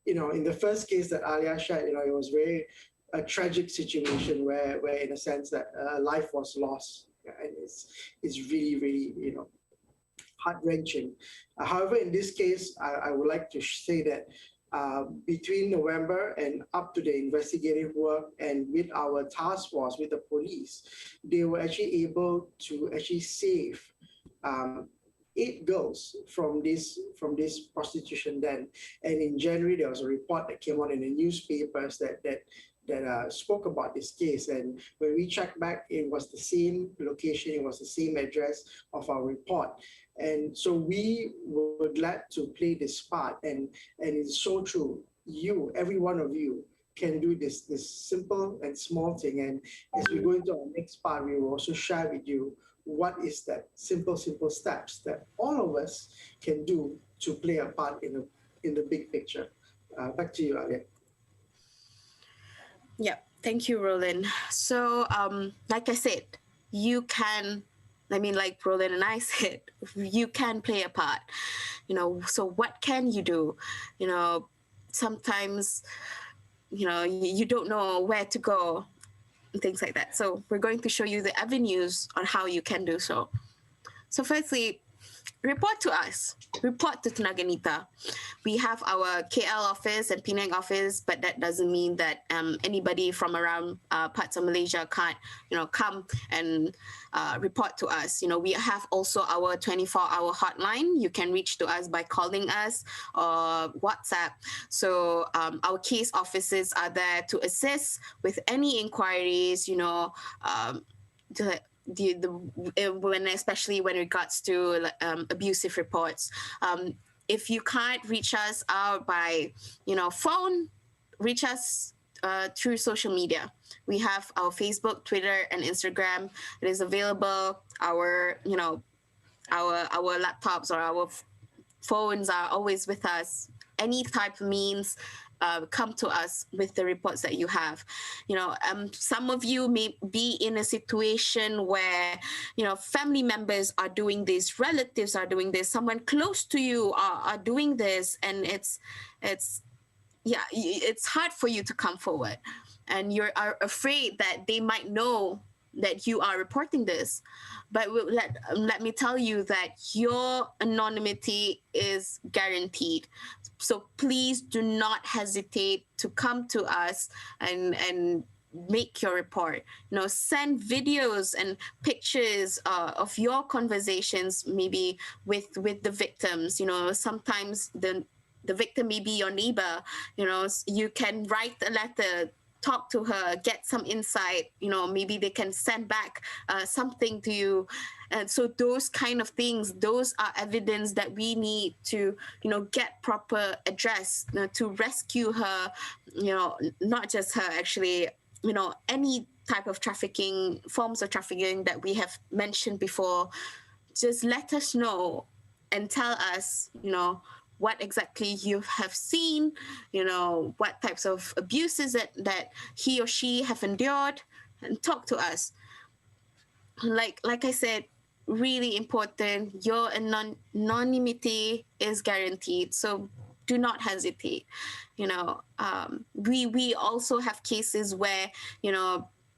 in the first case that Alia shared, it was a tragic situation where in a sense that life was lost. And it's really, really, heart-wrenching. However, in this case, I would like to say that between November and up to the investigative work and with our task force, with the police, they were actually able to actually save 8 girls from this prostitution den. And in January, there was a report that came out in the newspapers that spoke about this case. And when we checked back, it was the same location, it was the same address of our report. And so we were glad to play this part. And it's so true. You, every one of you, can do this simple and small thing. And as we go into our next part, we will also share with you what is that simple steps that all of us can do to play a part in the big picture. Back to you, Alia. Yeah, thank you, Roland. So, like I said, you can, like Roland and I said, you can play a part, so what can you do? Sometimes, you don't know where to go and things like that. So we're going to show you the avenues on how you can do so. So firstly, report to us. Report to Tenaganita. We have our KL office and Penang office, but that doesn't mean that anybody from around parts of Malaysia can't, come and report to us. We have also our 24-hour hotline. You can reach to us by calling us or WhatsApp. So our case officers are there to assist with any inquiries, especially when regards to abusive reports. If you can't reach us out by phone, reach us through social media. We have our Facebook, Twitter, and Instagram. It is available. Our laptops or our phones are always with us. Any type of means, come to us with the reports that you have. Some of you may be in a situation where, family members are doing this, relatives are doing this, someone close to you are doing this, and it's hard for you to come forward. And you're afraid that they might know that you are reporting this. But let me tell you that your anonymity is guaranteed. So please do not hesitate to come to us and make your report. Send videos and pictures of your conversations, maybe with the victims. Sometimes the victim may be your neighbor. You can write a letter, talk to her, get some insight, maybe they can send back something to you. And so those kind of things, those are evidence that we need to, get proper address, to rescue her, not just her, actually, any type of trafficking, forms of trafficking that we have mentioned before. Just let us know and tell us, what exactly you have seen, what types of abuses that he or she have endured, and talk to us. Like I said, really important, your anonymity is guaranteed. So do not hesitate. We also have cases where,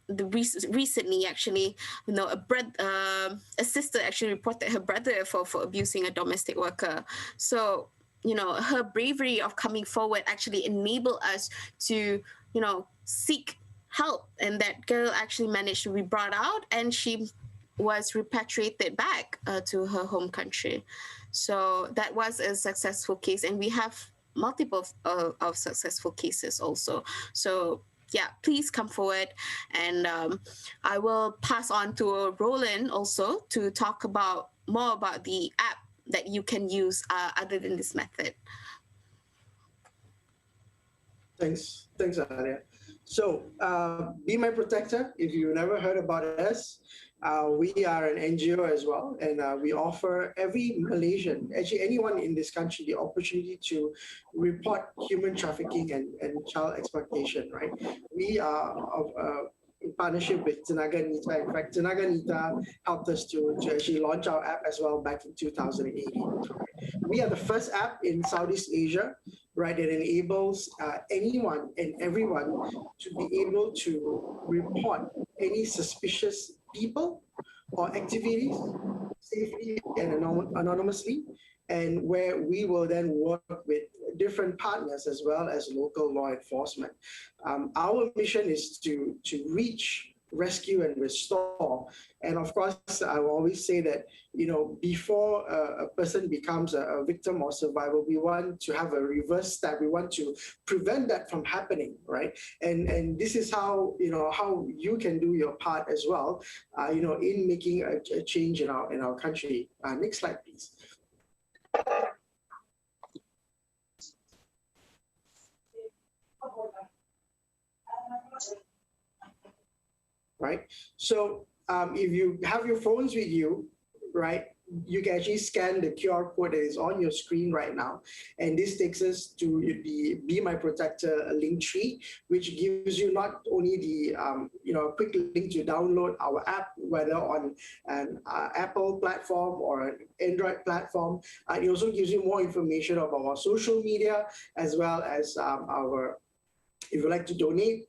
recently actually, a sister actually reported her brother for abusing a domestic worker. So her bravery of coming forward actually enabled us to, seek help. And that girl actually managed to be brought out, and she was repatriated back to her home country. So that was a successful case. And we have multiple of successful cases also. So yeah, please come forward. And I will pass on to Roland also to talk more about the app that you can use other than this method. Thanks, Alia. So, Be My Protector, if you never heard about us, we are an NGO as well, and we offer every Malaysian, actually anyone in this country, the opportunity to report human trafficking and child exploitation, right? We are in partnership with Tenaganita. In fact, Tenaganita helped us to actually launch our app as well back in 2018. We are the first app in Southeast Asia, right, that enables anyone and everyone to be able to report any suspicious people or activities safely and anonymously, and where we will then work with different partners as well as local law enforcement. Our mission is to reach rescue and restore. And of course, I will always say that, before a person becomes a victim or survivor, we want to have a reverse step. We want to prevent that from happening, right? And this is how, how you can do your part as well, in making a change in our country. Next slide, please. Right. So if you have your phones with you, right, you can actually scan the QR code that is on your screen right now. And this takes us to the Be My Protector link tree, which gives you not only the, quick link to download our app, whether on an Apple platform or an Android platform. It also gives you more information about our social media, as well as if you'd like to donate,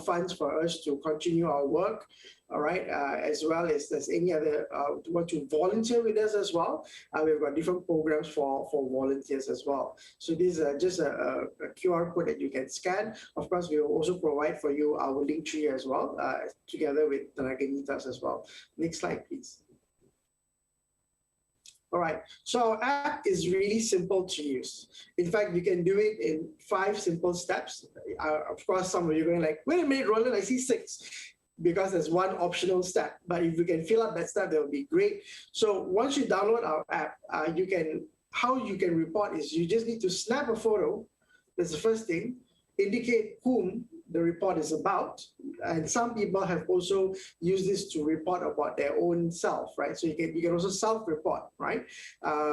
funds for us to continue our work, all right, as well as there's any other, want to volunteer with us as well. We've got different programs for volunteers as well. So this is just a QR code that you can scan. Of course, we will also provide for you our link tree as well, together with Tenaganitas as well. Next slide, please. All right, so our app is really simple to use. In fact, you can do it in 5 simple steps. Of course, some of you are going like, wait a minute, Roland, I see 6, because there's one optional step. But if you can fill up that step, that would be great. So once you download our app, how you can report is you just need to snap a photo. That's the first thing. Indicate whom the report is about. And some people have also used this to report about their own self, right? So you can also self-report, right?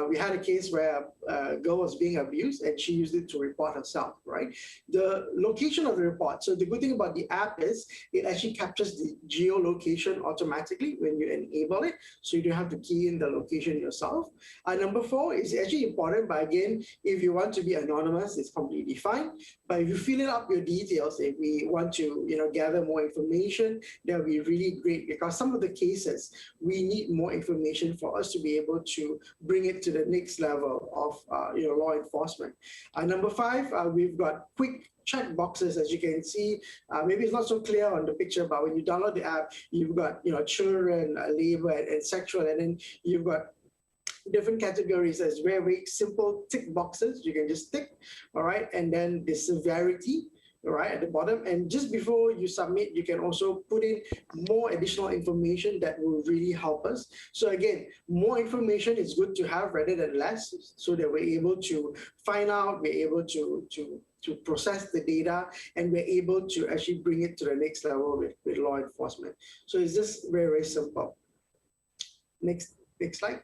We had a case where a girl was being abused and she used it to report herself, right? The location of the report. So the good thing about the app is it actually captures the geolocation automatically when you enable it. So you don't have to key in the location yourself. Number 4 is actually important, but again, if you want to be anonymous, it's completely fine. But if you fill up your details, if we want to, gather more information, that would be really great, because some of the cases we need more information for us to be able to bring it to the next level of, law enforcement. Number 5, we've got quick check boxes, as you can see. Maybe it's not so clear on the picture, but when you download the app, you've got, children, labor, and sexual, and then you've got different categories as very simple tick boxes. You can just tick, all right, and then the severity, all right, at the bottom. And just before you submit, you can also put in more additional information that will really help us. So again, more information is good to have rather than less, so that we're able to find out, we're able to process the data, and we're able to actually bring it to the next level with law enforcement. So it's just very simple. Next slide.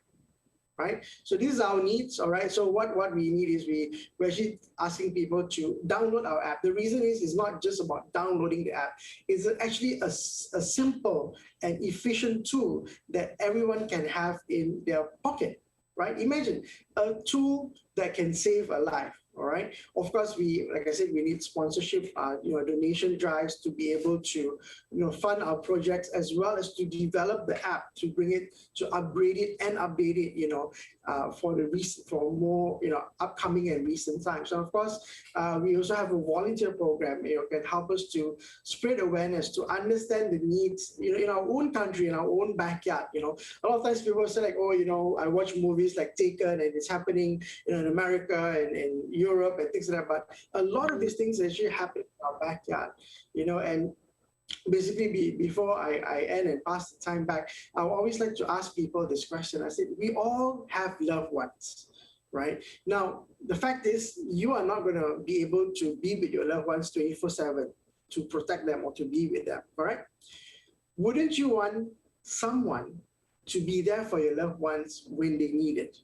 Right? So these are our needs, all right? So what we need is we're actually asking people to download our app. The reason is it's not just about downloading the app. It's actually a simple and efficient tool that everyone can have in their pocket, right? Imagine a tool that can save a life. All right. Of course, like I said, we need sponsorship, donation drives to be able to, fund our projects, as well as to develop the app, to bring it, to upgrade it and update it, for more, upcoming and recent times. And of course, we also have a volunteer program, can help us to spread awareness, to understand the needs, in our own country, in our own backyard. A lot of times people say like, oh, I watch movies like Taken, and it's happening, in America and in Europe and things like that. But a lot of these things actually happen in our backyard, and basically, before I end and pass the time back, I always like to ask people this question. I said, we all have loved ones, right? Now, the fact is, you are not going to be able to be with your loved ones 24/7 to protect them or to be with them, correct? Wouldn't you want someone to be there for your loved ones when they need it?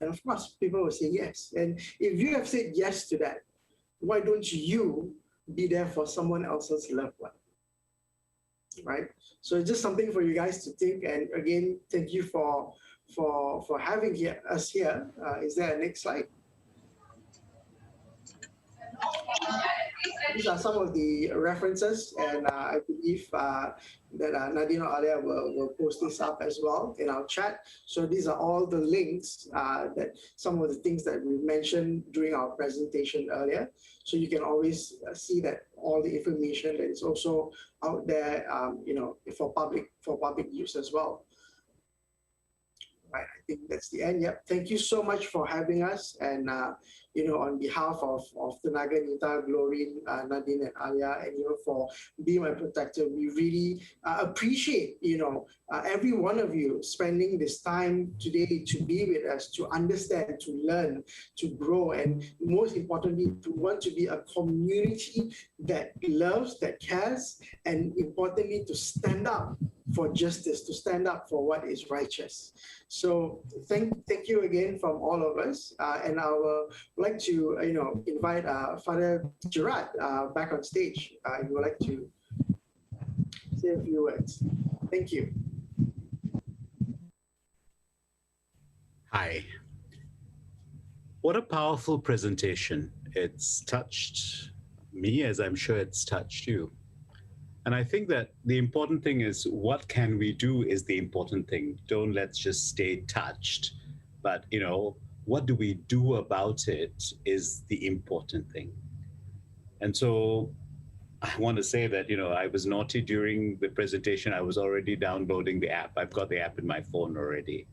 And of course, people will say yes. And if you have said yes to that, why don't you be there for someone else's loved one? Right? So it's just something for you guys to think. And again, thank you for having us here. Is there a next slide? these are some of the references, and I believe that Nadine or Alia will post this up as well in our chat. So these are all the links that some of the things that we mentioned during our presentation earlier. So you can always see that all the information that is also out there, for public use as well. Right, I think that's the end. Yep. Thank you so much for having us. And, on behalf of Tenaganita, Glory, Nadine, and Alia, and, for being my protector, we really appreciate, every one of you spending this time today to be with us, to understand, to learn, to grow, and most importantly, to want to be a community that loves, that cares, and importantly, to stand up for justice, to stand up for what is righteous. So thank you again from all of us, and I would like to invite Father Gerard back on stage. If you would like to say a few words. Thank you. Hi. What a powerful presentation. It's touched me, as I'm sure it's touched you. And I think that the important thing is, what can we do is the important thing. Don't let's just stay touched, but what do we do about it is the important thing. And so I want to say that, I was naughty during the presentation. I was already downloading the app. I've got the app in my phone already.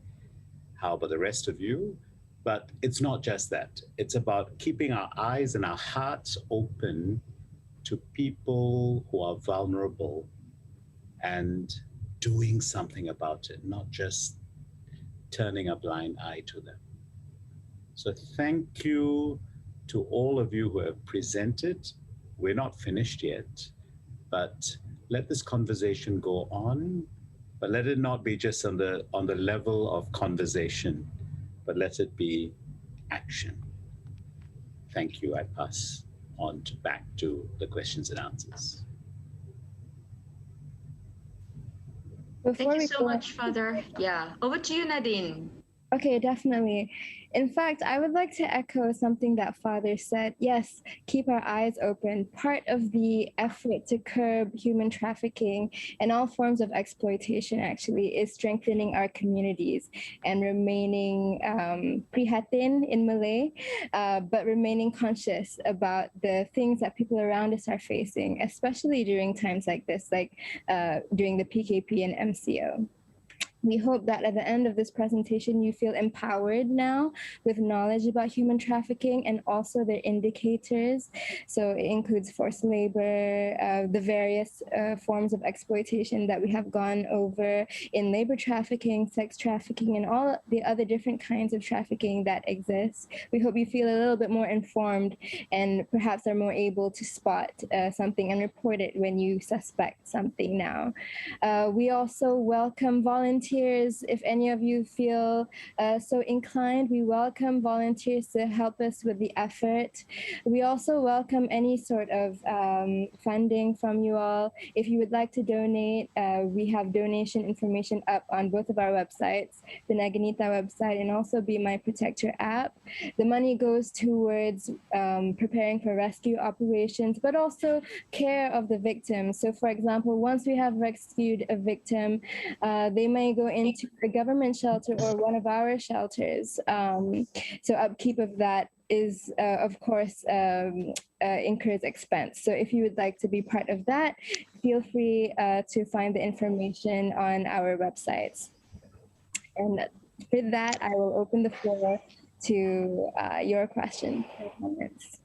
How about the rest of you? But it's not just that. It's about keeping our eyes and our hearts open to people who are vulnerable and doing something about it, not just turning a blind eye to them. So thank you to all of you who have presented. We're not finished yet, but let this conversation go on, but let it not be just on the level of conversation, but let it be action. Thank you. I pass on back to the questions and answers. Thank you so much, Father. Yeah, over to you, Nadine. Okay, definitely. In fact, I would like to echo something that Father said. Yes, keep our eyes open. Part of the effort to curb human trafficking and all forms of exploitation actually is strengthening our communities and remaining prihatin in Malay, but remaining conscious about the things that people around us are facing, especially during times like this, like during the PKP and MCO. We hope that at the end of this presentation, you feel empowered now with knowledge about human trafficking and also their indicators. So it includes forced labor, the various forms of exploitation that we have gone over in labor trafficking, sex trafficking, and all the other different kinds of trafficking that exist. We hope you feel a little bit more informed and perhaps are more able to spot something and report it when you suspect something now. We also welcome volunteers. If any of you feel so inclined, we welcome volunteers to help us with the effort. We also welcome any sort of funding from you all. If you would like to donate, we have donation information up on both of our websites, the Tenaganita website and also Be My Protector app. The money goes towards preparing for rescue operations, but also care of the victims. So for example, once we have rescued a victim, they may go into a government shelter or one of our shelters. So upkeep of that is, of course, incurs expense. So if you would like to be part of that, feel free to find the information on our websites. And with that, I will open the floor to your questions and comments.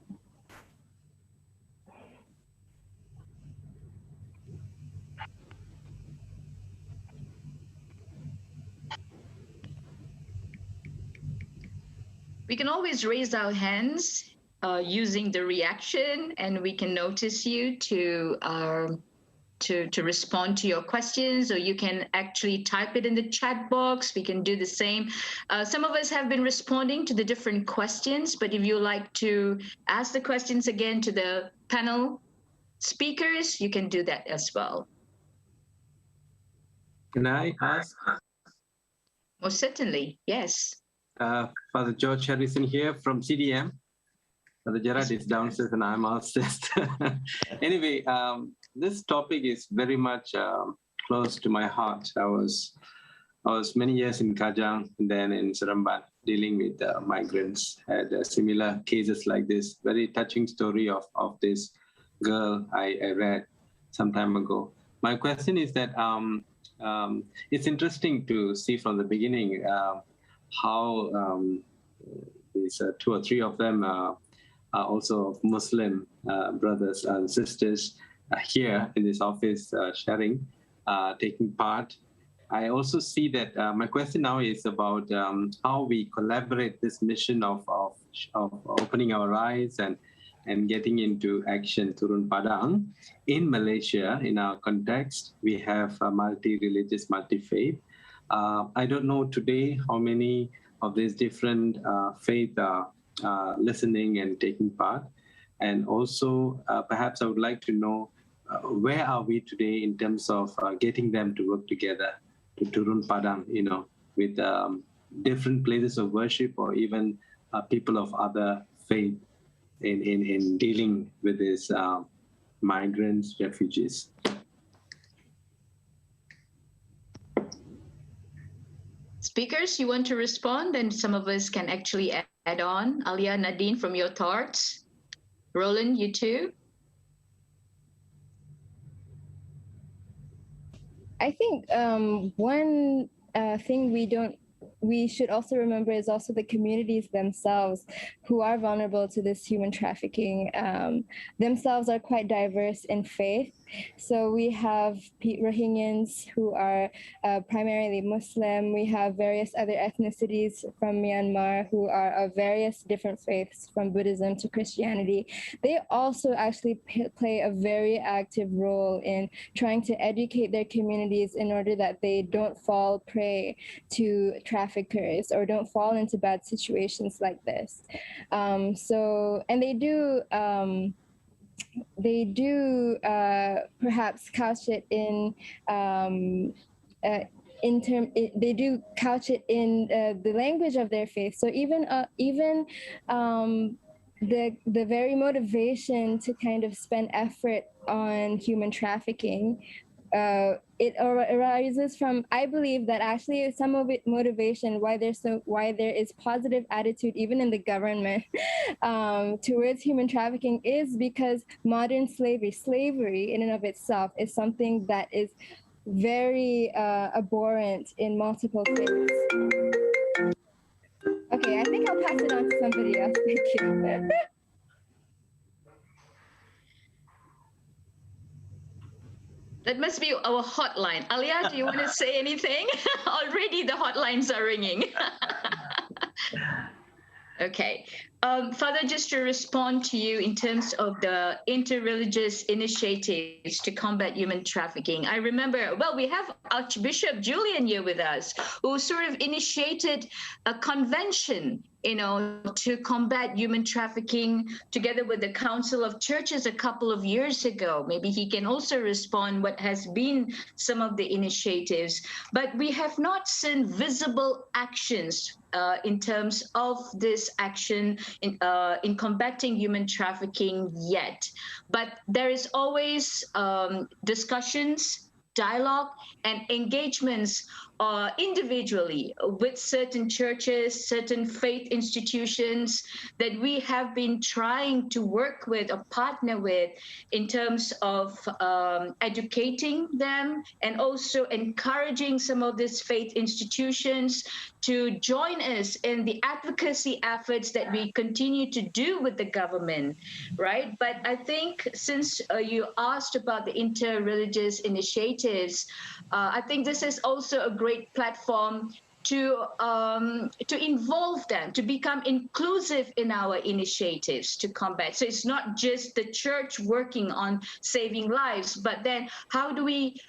We can always raise our hands using the reaction, and we can notice you to respond to your questions, or you can actually type it in the chat box. We can do the same. Some of us have been responding to the different questions, but if you like to ask the questions again to the panel speakers, you can do that as well. Can I ask? Most certainly, yes. Father George Harrison here from CDM. Brother Gerard is downstairs and I'm upstairs. Anyway, this topic is very much close to my heart. I was many years in Kajang and then in Seremban dealing with migrants. Had similar cases like this. Very touching story of this girl I read some time ago. My question is that it's interesting to see from the beginning how these 2 or 3 of them are also Muslim brothers and sisters here in this office sharing, taking part. I also see that my question now is about how we collaborate this mission of opening our eyes and getting into action, Turun Padang. In Malaysia, in our context, we have multi-religious, multi-faith. I don't know today how many of these different faiths are listening and taking part. And also, perhaps I would like to know where are we today in terms of getting them to work together to Turun Padang, with different places of worship or even people of other faith in dealing with these migrants, refugees. Speakers, you want to respond? And some of us can actually add on. Alia, Nadine, from your thoughts. Roland, you too? I think one thing we should also remember is also the communities themselves who are vulnerable to this human trafficking themselves are quite diverse in faith. So we have Rohingyans who are primarily Muslim. We have various other ethnicities from Myanmar who are of various different faiths, from Buddhism to Christianity. They also actually play a very active role in trying to educate their communities in order that they don't fall prey to traffickers or don't fall into bad situations like this. And they do perhaps couch it in they do couch it in the language of their faith. So even the very motivation to kind of spend effort on human trafficking, it arises from, I believe that actually some of it motivation why there is positive attitude even in the government towards human trafficking is because modern slavery in and of itself is something that is very abhorrent in multiple faiths. Okay, I think I'll pass it on to somebody else. Thank you. That must be our hotline. Alia, do you want to say anything? Already the hotlines are ringing. Okay. Father, just to respond to you in terms of the interreligious initiatives to combat human trafficking. I remember, well, we have Archbishop Julian here with us, who sort of initiated a convention, to combat human trafficking together with the Council of Churches a couple of years ago. Maybe he can also respond what has been some of the initiatives. But we have not seen visible actions in terms of this action in combating human trafficking yet. But there is always discussions, dialogue, and engagements individually with certain churches, certain faith institutions that we have been trying to work with or partner with in terms of educating them and also encouraging some of these faith institutions to join us in the advocacy efforts that we continue to do with the government, right? But I think since you asked about the interreligious initiatives, I think this is also a great platform to involve them, to become inclusive in our initiatives to combat. So it's not just the church working on saving lives, but then how do we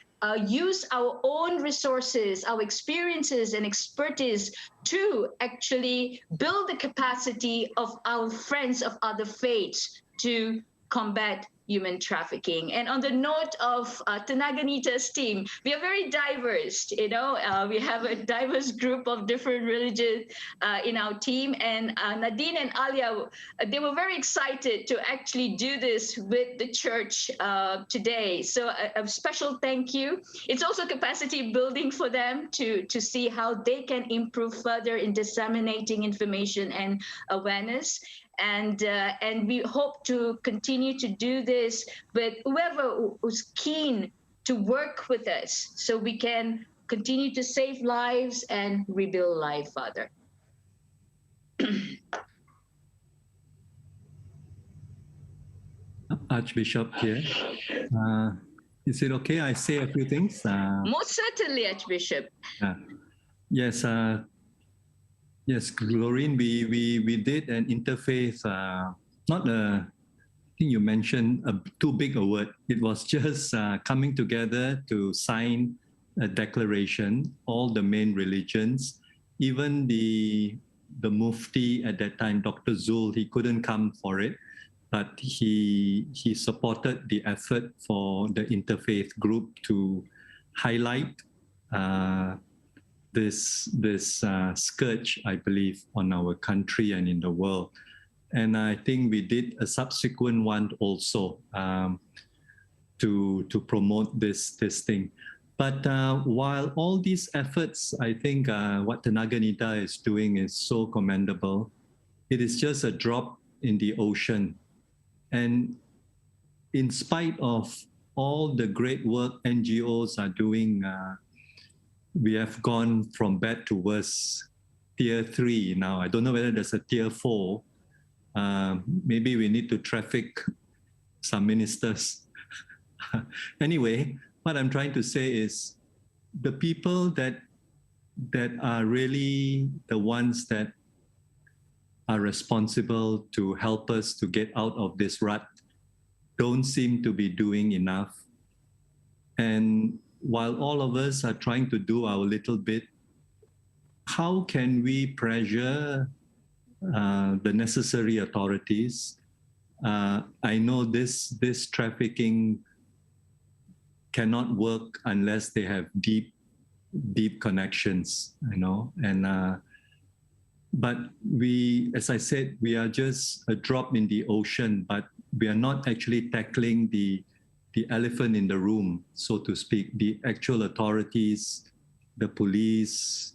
use our own resources, our experiences and expertise to actually build the capacity of our friends of other faiths to combat human trafficking. And on the note of Tenaganita's team, we are very diverse. We have a diverse group of different religions in our team. And Nadine and Alia, they were very excited to actually do this with the church today. So a special thank you. It's also capacity building for them to see how they can improve further in disseminating information and awareness. And we hope to continue to do this with whoever who's keen to work with us so we can continue to save lives and rebuild life, Father. Archbishop here. Is it okay I say a few things? Most certainly, Archbishop. Yes, yes, Glorine, we did an interfaith, not a, I think you mentioned too big a word. It was just coming together to sign a declaration, all the main religions, even the Mufti at that time, Dr. Zul, he couldn't come for it, but he supported the effort for the interfaith group to highlight this scourge, I believe, on our country and in the world. And I think we did a subsequent one also to promote this thing. But while all these efforts, I think what Tenaganita is doing is so commendable. It is just a drop in the ocean. And in spite of all the great work NGOs are doing, we have gone from bad to worse. Tier 3 now. I don't know whether there's a tier 4. Maybe we need to traffic some ministers. Anyway, what I'm trying to say is the people that are really the ones that are responsible to help us to get out of this rut don't seem to be doing enough. And while all of us are trying to do our little bit, how can we pressure the necessary authorities? I know this trafficking cannot work unless they have deep connections, and but we, as I said, we are just a drop in the ocean, but we are not actually tackling the elephant in the room, so to speak, the actual authorities, the police,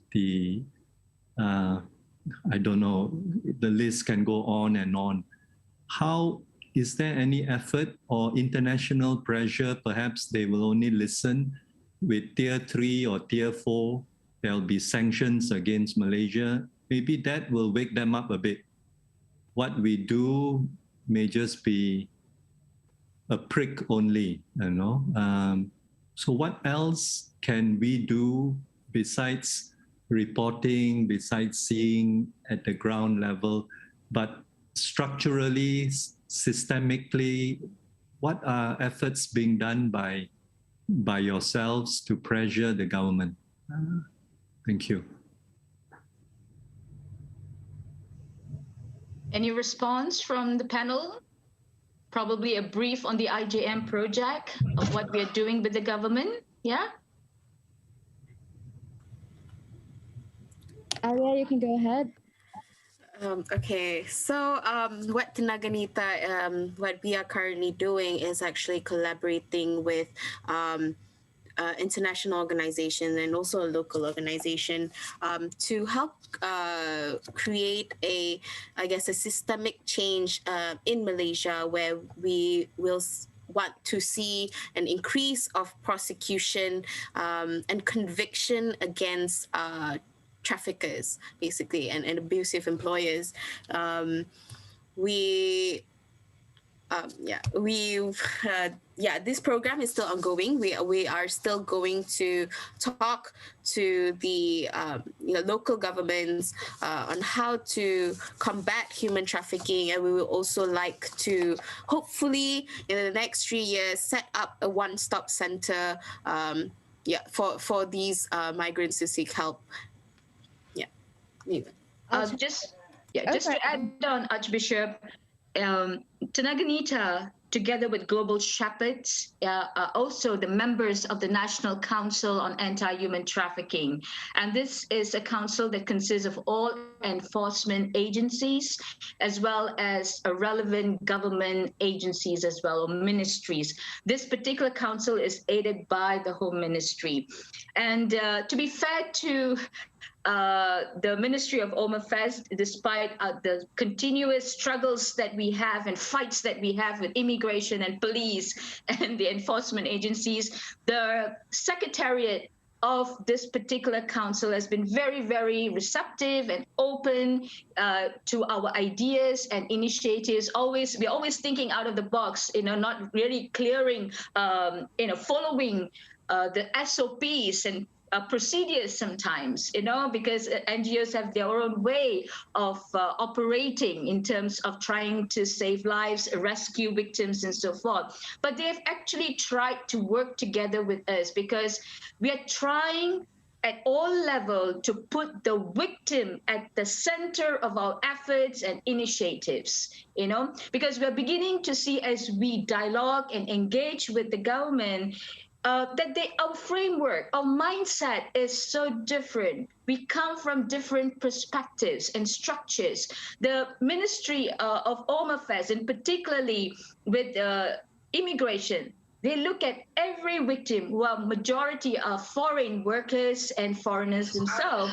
I don't know, the list can go on and on. How is there any effort or international pressure? Perhaps they will only listen with tier 3 or tier 4. There'll be sanctions against Malaysia. Maybe that will wake them up a bit. What we do may just be a prick only, So what else can we do besides reporting, besides seeing at the ground level, but structurally, systemically, what are efforts being done by yourselves to pressure the government? Thank you. Any response from the panel? Probably a brief on the IJM project of what we are doing with the government. Yeah? Alia, you can go ahead. Okay, so what Tenaganita, what we are currently doing is actually collaborating with international organization and also a local organization to help create a systemic change in Malaysia, where we will want to see an increase of prosecution and conviction against traffickers, basically, and abusive employers. This program is still ongoing. We are still going to talk to the local governments on how to combat human trafficking, and we will also like to hopefully in the next 3 years set up a one-stop center for these migrants to seek help. Just to add on, Archbishop, Tenaganita, together with Global Shepherds, are also the members of the National Council on Anti-Human Trafficking. And this is a council that consists of all enforcement agencies, as well as relevant government agencies as well, or ministries. This particular council is aided by the Home Ministry. And to be fair to the Ministry of Home Affairs, despite the continuous struggles that we have and fights that we have with immigration and police and the enforcement agencies, the Secretariat of this particular council has been very, very receptive and open to our ideas and initiatives. We're always thinking out of the box, not really clearing, following the SOPs and procedures sometimes, because NGOs have their own way of operating in terms of trying to save lives, rescue victims, and so forth. But they've actually tried to work together with us because we are trying at all levels to put the victim at the center of our efforts and initiatives, because we're beginning to see, as we dialogue and engage with the government, that our framework, our mindset is so different. We come from different perspectives and structures. The Ministry of Home Affairs, and particularly with immigration, they look at every victim, who are majority of foreign workers and foreigners themselves,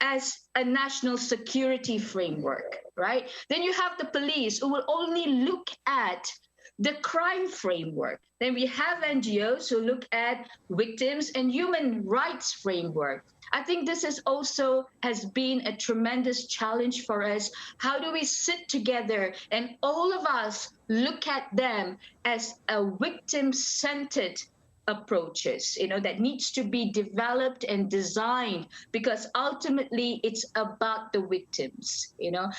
as a national security framework, right? Then you have the police, who will only look at the crime framework. Then we have NGOs who look at victims and human rights framework. I think this is also has been a tremendous challenge for us. How do we sit together and all of us look at them as a victim-centered approaches, that needs to be developed and designed, because ultimately it's about the victims,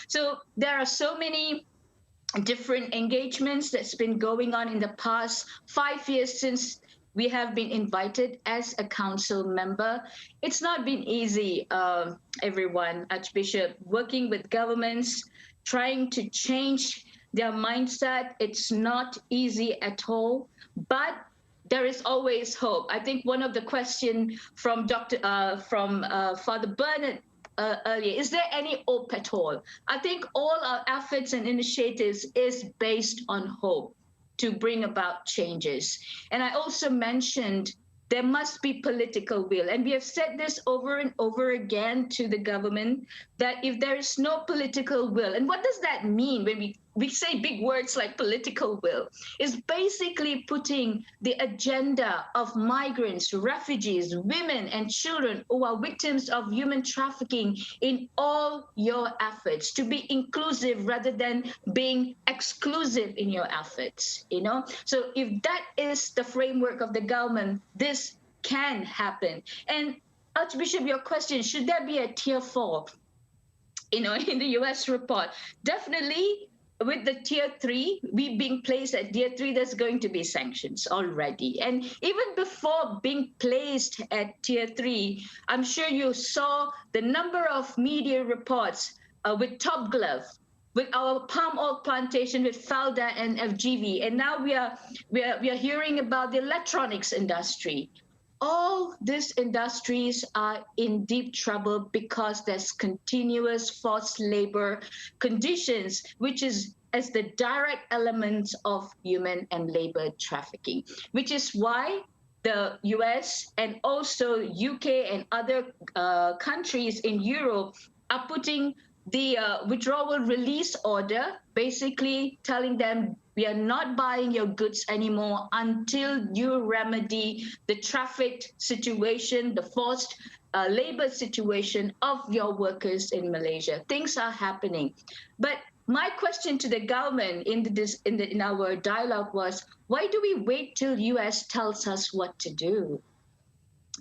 So there are so many different engagements that's been going on in the past 5 years since we have been invited as a council member. It's not been easy, everyone, Archbishop, working with governments, trying to change their mindset. It's not easy at all, but there is always hope. I think one of the questions from Father Bernard earlier, is there any hope at all? I think all our efforts and initiatives is based on hope to bring about changes. And I also mentioned there must be political will. And we have said this over and over again to the government, that if there is no political will, and what does that mean when we say big words like political will, is basically putting the agenda of migrants, refugees, women, and children who are victims of human trafficking in all your efforts, to be inclusive rather than being exclusive in your efforts, So if that is the framework of the government, this can happen. And Archbishop, your question, should there be a tier 4, in the US report? Definitely. With the tier 3, we being placed at tier 3, there's going to be sanctions already. And even before being placed at tier 3, I'm sure you saw the number of media reports with Top Glove, with our palm oil plantation with Falda and FGV. And now we are hearing about the electronics industry. All these industries are in deep trouble because there's continuous forced labor conditions, which is as the direct elements of human and labor trafficking, which is why the US and also UK and other countries in Europe are putting the withdrawal release order, basically telling them, we are not buying your goods anymore until you remedy the trafficked situation, the forced labor situation of your workers in Malaysia. Things are happening. But my question to the government in our dialogue was, why do we wait till US tells us what to do?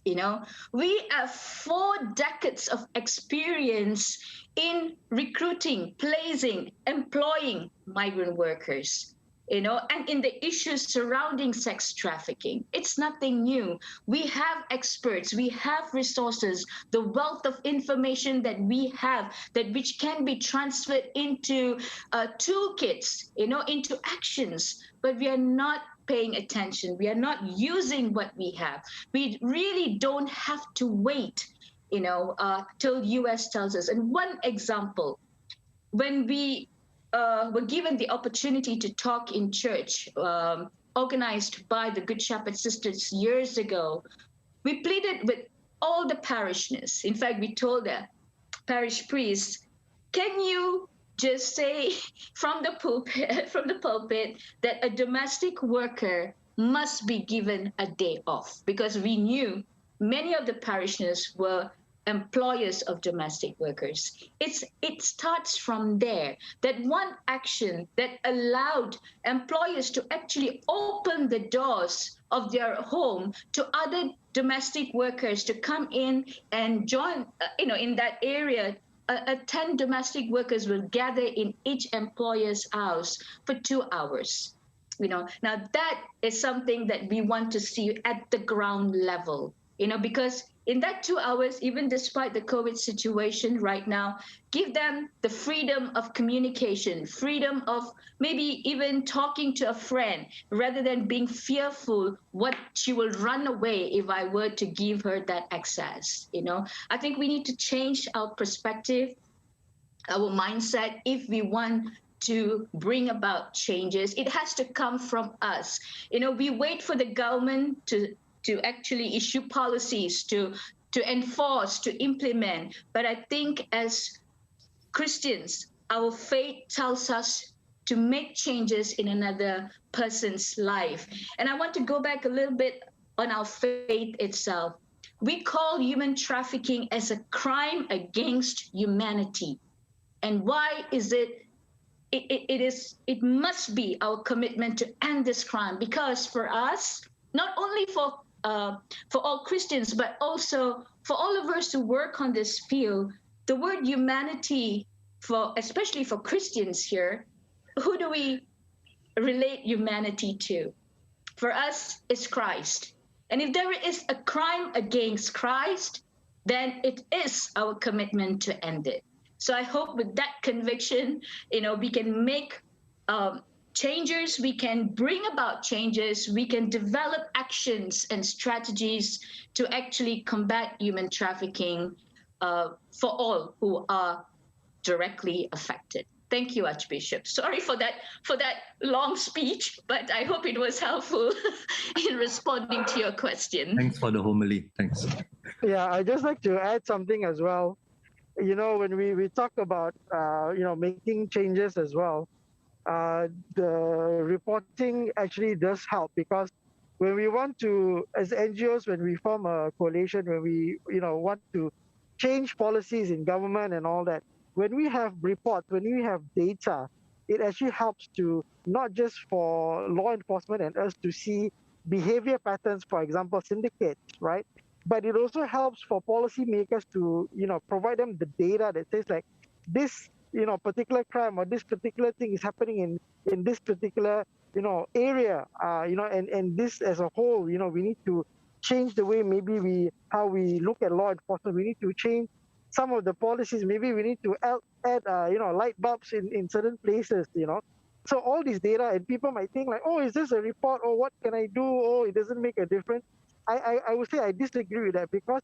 We have 4 decades of experience in recruiting, placing, employing migrant workers. and in the issues surrounding sex trafficking. It's nothing new. We have experts, we have resources, the wealth of information that we have, that which can be transferred into toolkits, into actions, but we are not paying attention. We are not using what we have. We really don't have to wait, till US tells us. And one example, when we were given the opportunity to talk in church, organized by the Good Shepherd Sisters years ago, we pleaded with all the parishioners. In fact, we told the parish priests, can you just say from the pulpit that a domestic worker must be given a day off? Because we knew many of the parishioners were employers of domestic workers. It starts from there, that one action that allowed employers to actually open the doors of their home to other domestic workers to come in and join, in that area. 10 domestic workers will gather in each employer's house for 2 hours. Now that is something that we want to see at the ground level, because in that 2 hours, even despite the COVID situation right now, give them the freedom of communication, freedom of maybe even talking to a friend, rather than being fearful what she will run away if I were to give her that access. I think we need to change our perspective, our mindset, if we want to bring about changes. It has to come from us. We wait for the government to actually issue policies, to enforce, to implement. But I think as Christians, our faith tells us to make changes in another person's life. And I want to go back a little bit on our faith itself. We call human trafficking as a crime against humanity. And why is it? It must be our commitment to end this crime, because for us, not only for all Christians, but also for all of us who work on this field, the word humanity, especially for Christians here, who do we relate humanity to? For us, it's Christ. And if there is a crime against Christ, then it is our commitment to end it. So I hope with that conviction, we can make changes, we can bring about changes, we can develop actions and strategies to actually combat human trafficking for all who are directly affected. Thank you, Archbishop. Sorry for that long speech, but I hope it was helpful in responding to your question. Thanks for the homily. Thanks. Yeah, I'd just like to add something as well. When we talk about, making changes as well, the reporting actually does help, because when we want to, as NGOs, when we form a coalition, when we, want to change policies in government and all that, when we have reports, when we have data, it actually helps to, not just for law enforcement and us to see behavior patterns, for example, syndicates, right? But it also helps for policymakers to, provide them the data that says like this, particular crime or this particular thing is happening in this particular, area, and this as a whole, we need to change the way maybe how we look at law enforcement. We need to change some of the policies. Maybe we need to add light bulbs in certain places, So all this data, and people might think like, oh, is this a report? Or what can I do? Oh, it doesn't make a difference. I would say I disagree with that, because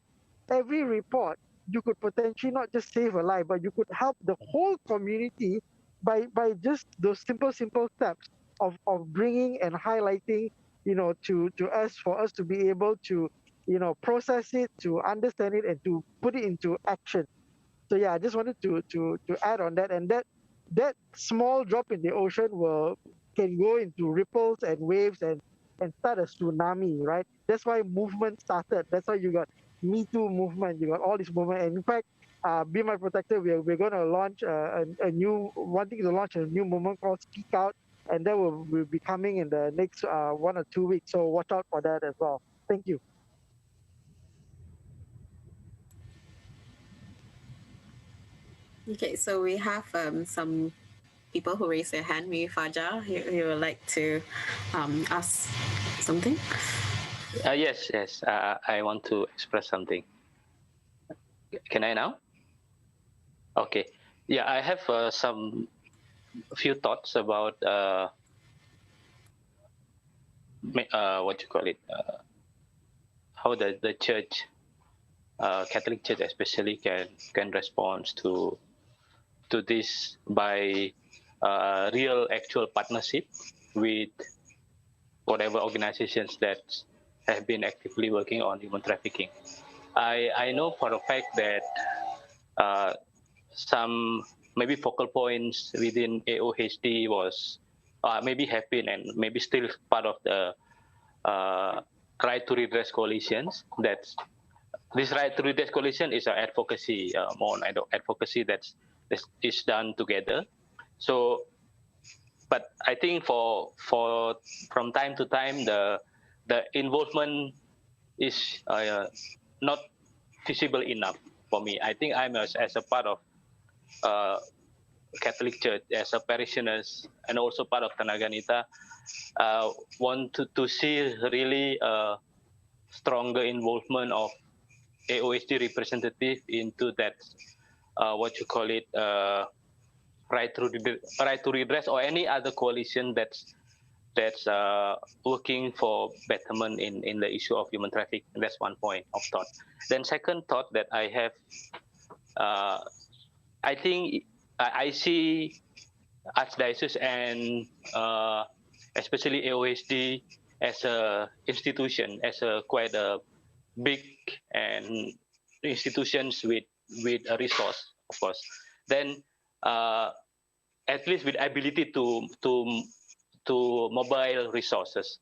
every report, you could potentially not just save a life, but you could help the whole community by just those simple steps of bringing and highlighting, to us, for us to be able to, process it, to understand it, and to put it into action. So yeah, I just wanted to add on that, and that small drop in the ocean can go into ripples and waves and start a tsunami, right? That's why movement started. That's why you got Me Too movement, you got all this movement. And in fact, Be My Protector, we're going to launch wanting to launch a new movement called Speak Out, and that will be coming in the next 1 or 2 weeks. So watch out for that as well. Thank you. Okay, so we have some people who raise their hand. Maybe Fajar, you would like to ask something? Yes. I want to express something. Can I now? Okay. Yeah, I have few thoughts about what you call it, how the church, Catholic Church especially, can respond to this by real actual partnership with whatever organizations that have been actively working on human trafficking. I know for a fact that some maybe focal points within AOHD was maybe have been and maybe still part of the right to redress coalitions. That's this right to redress coalition is an advocacy, more advocacy that is done together. So, but I think for from time to time the involvement is not visible enough for me. I think I'm as a part of Catholic Church, as a parishioners, and also part of Tenaganita, want to see really stronger involvement of AOSD representative into that what you call it, right to redress, or any other coalition that's working for betterment in the issue of human trafficking. That's one point of thought. Then second thought that I have, I think I see Archdiocese and especially AOSD as a institution, as a quite a big and institutions with a resource, of course. Then at least with ability to mobile resources.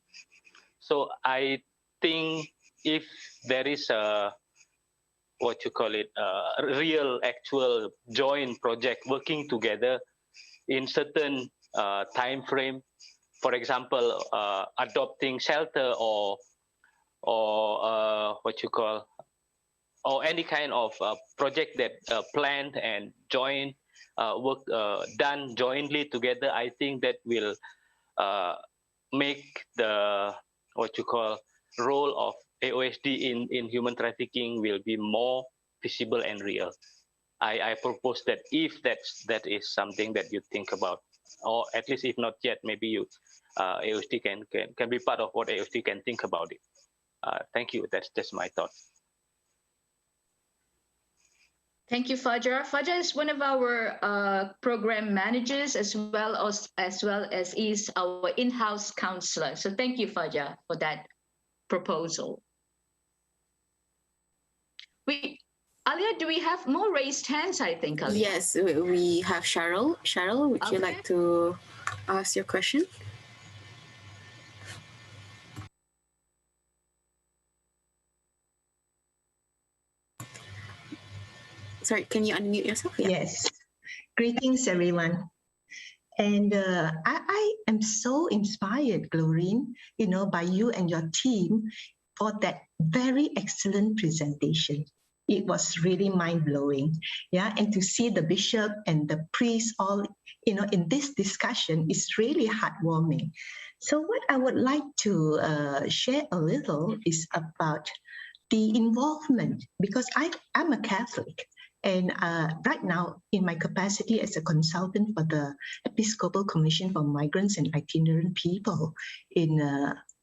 So I think if there is a what you call it, a real actual joint project working together in certain time frame, for example, adopting shelter or what you call, or any kind of project that planned and joint work done jointly together, I think that will make the what you call role of AOSD in human trafficking will be more visible and real. I propose that if that is something that you think about, or at least if not yet, maybe you AOSD can be part of what AOSD can think about it. Thank you. That's my thought. Thank you, Fajar. Fajar is one of our program managers as well as is our in-house counselor. So thank you, Fajar, for that proposal. Alia, do we have more raised hands? I think, Alia. Yes, we have Cheryl. Cheryl, would you like to ask your question? Sorry, can you unmute yourself? Yeah. Yes. Greetings, everyone. And I am so inspired, Glorine, by you and your team for that very excellent presentation. It was really mind-blowing. Yeah, and to see the bishop and the priest all, in this discussion is really heartwarming. So what I would like to share a little is about the involvement, because I'm a Catholic. And right now, in my capacity as a consultant for the Episcopal Commission for Migrants and Itinerant People in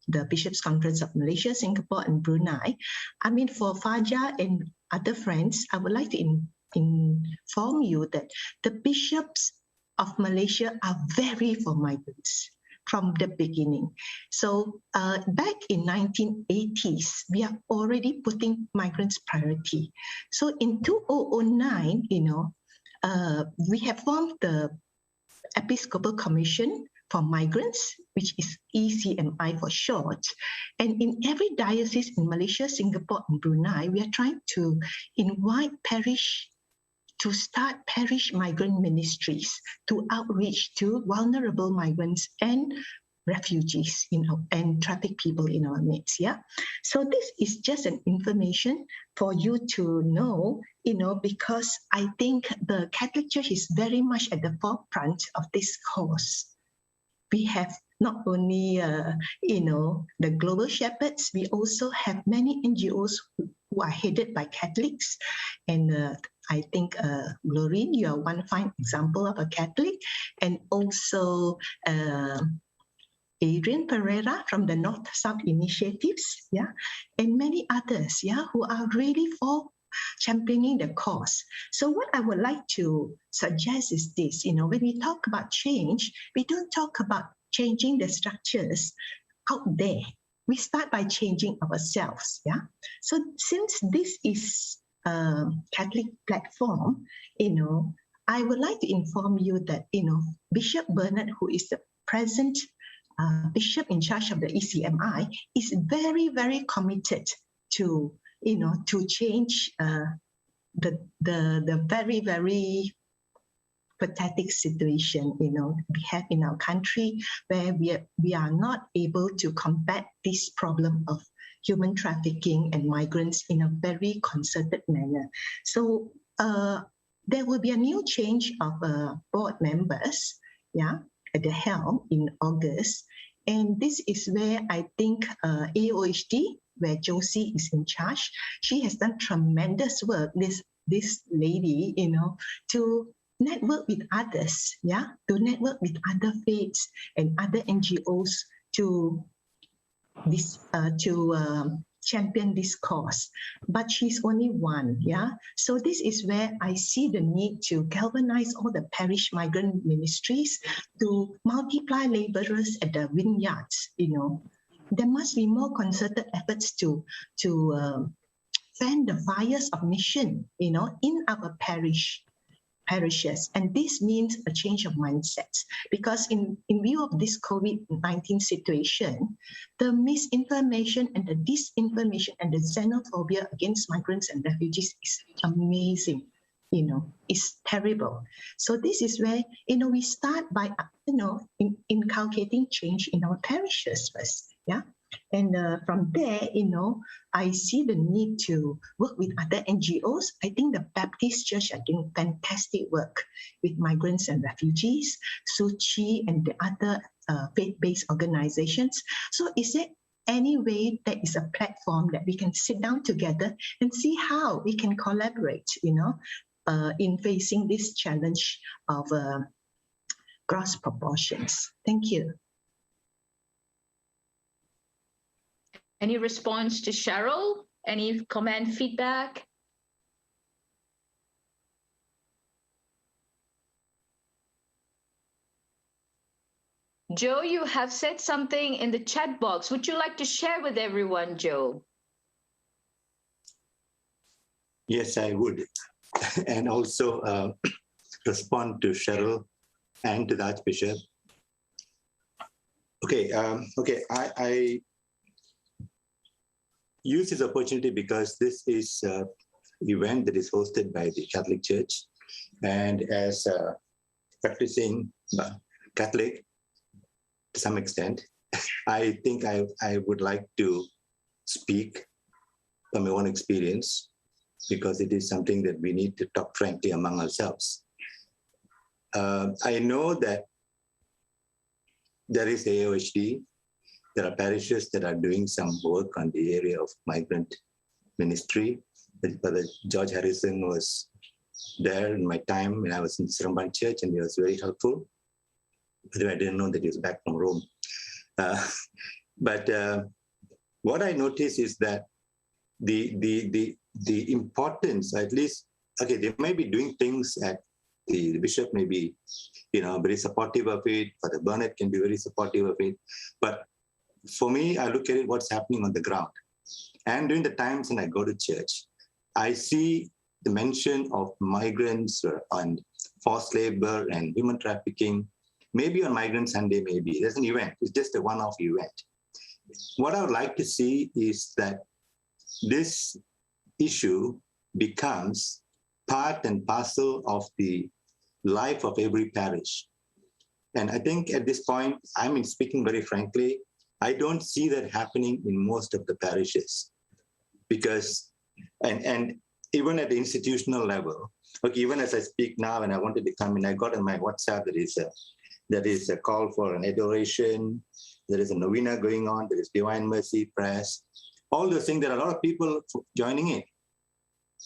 the Bishops' Conference of Malaysia, Singapore, and Brunei, I mean, for Fajar and other friends, I would like to inform you that the bishops of Malaysia are very for migrants from the beginning. So back in 1980s, we are already putting migrants priority. So in 2009, we have formed the Episcopal Commission for Migrants, which is ECMI for short. And in every diocese in Malaysia, Singapore, and Brunei, we are trying to invite parish to start parish migrant ministries to outreach to vulnerable migrants and refugees, and trafficked people in our midst. Yeah. So this is just an information for you to know, because I think the Catholic Church is very much at the forefront of this cause. We have not only, the Global Shepherds, we also have many NGOs who are headed by Catholics. And I think, Glorin, you are one fine example of a Catholic. And also Adrian Pereira from the North-South Initiatives, yeah, and many others, yeah, who are really for championing the cause. So what I would like to suggest is this, when we talk about change, we don't talk about changing the structures out there. We start by changing ourselves, yeah. So since this is a Catholic platform, I would like to inform you that, Bishop Bernard, who is the present bishop in charge of the ECMI, is very, very committed to, to change the very, very pathetic situation, we have in our country, where we are not able to combat this problem of human trafficking and migrants in a very concerted manner. So there will be a new change of board members, yeah, at the helm in August. And this is where I think AOHD, where Josie is in charge, she has done tremendous work, this lady, to network with others, yeah, to network with other faiths and other NGOs to champion this cause. But she's only one, yeah. So this is where I see the need to galvanize all the parish migrant ministries to multiply laborers at the vineyards. There must be more concerted efforts to fan the fires of mission, in our parishes. And this means a change of mindsets, because in view of this COVID-19 situation, the misinformation and the disinformation and the xenophobia against migrants and refugees is amazing, it's terrible. So this is where, we start by, inculcating change in our parishes first, yeah. And from there, I see the need to work with other NGOs. I think the Baptist Church are doing fantastic work with migrants and refugees, Suchi and the other faith-based organizations. So is there any way there is a platform that we can sit down together and see how we can collaborate, in facing this challenge of gross proportions? Thank you. Any response to Cheryl? Any comment, feedback? Joe, you have said something in the chat box. Would you like to share with everyone, Joe? Yes, I would. And also respond to Cheryl and to the Archbishop. Okay, I use this opportunity because this is an event that is hosted by the Catholic Church. And as a practicing Catholic, to some extent, I think I would like to speak from my own experience, because it is something that we need to talk frankly among ourselves. I know that there is AOHD. There are parishes that are doing some work on the area of migrant ministry. Brother George Harrison was there in my time when I was in Seremban Church, and he was very helpful. But I didn't know that he was back from Rome. But what I noticed is that the importance, at least, okay, they may be doing things at the bishop may be, very supportive of it. Father Bernard can be very supportive of it. But for me, I look at it, what's happening on the ground. And during the times when I go to church, I see the mention of migrants and forced labor and human trafficking, maybe on Migrant Sunday, maybe. There's an event. It's just a one-off event. What I would like to see is that this issue becomes part and parcel of the life of every parish. And I think at this point, I mean, speaking very frankly, I don't see that happening in most of the parishes because, and even at the institutional level, okay, even as I speak now and I wanted to come in, I got on my WhatsApp that is a call for an adoration, there is a novena going on, there is Divine Mercy Press, all those things, there are a lot of people joining in.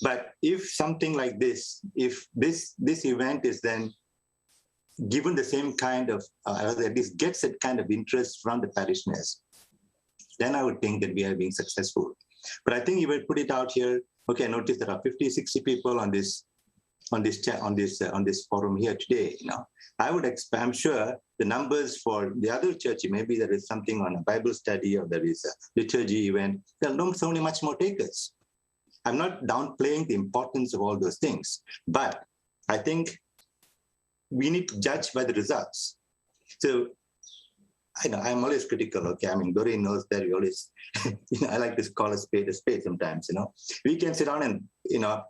But if something like this, if this event is then given the same kind of, at least gets that kind of interest from the parishioners, then I would think that we are being successful. But I think you will put it out here. Okay, I noticed there are 50, 60 people on this forum here today. You know, I would expect, I'm sure the numbers for the other church, maybe there is something on a Bible study or there is a liturgy event. There are not so many much more takers. I'm not downplaying the importance of all those things, but I think we need to judge by the results. So I know I'm always critical. Okay, I mean, Doreen knows that we always, I like to call a spade sometimes. We can sit down and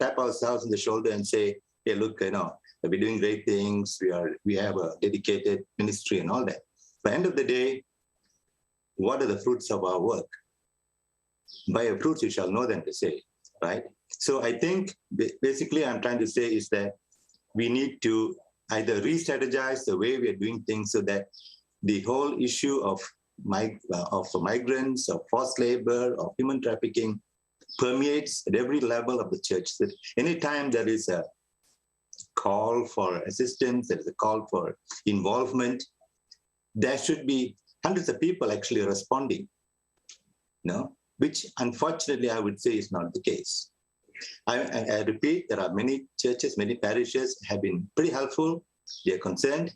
tap ourselves on the shoulder and say, hey, look, we're doing great things. We have a dedicated ministry and all that. But at the end of the day, what are the fruits of our work? By your fruits you shall know them, to say, right? So I think basically I'm trying to say is that we need to either re-strategize the way we are doing things so that the whole issue of migrants, of forced labor, of human trafficking permeates at every level of the church. That anytime there is a call for assistance, there is a call for involvement, there should be hundreds of people actually responding, which unfortunately I would say is not the case. I repeat, there are many churches, many parishes have been pretty helpful. They are concerned.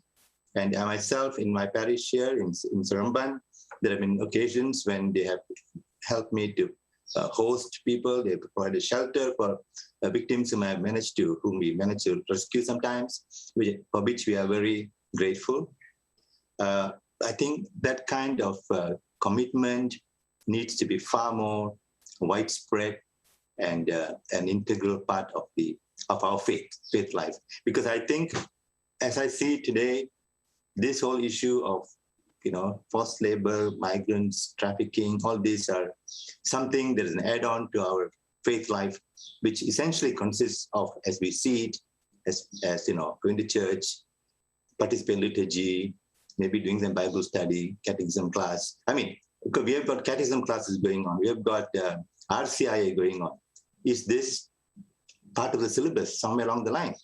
And I myself, in my parish here in Seremban, there have been occasions when they have helped me to host people. They have provided shelter for victims whom we managed to rescue sometimes, for which we are very grateful. I think that kind of commitment needs to be far more widespread and an integral part of our faith life. Because I think, as I see today, this whole issue of forced labor, migrants, trafficking, all these are something that is an add-on to our faith life, which essentially consists of, as we see it, as going to church, participating in liturgy, maybe doing some Bible study, catechism class. I mean, because we have got catechism classes going on, we have got RCIA going on. Is this part of the syllabus somewhere along the line?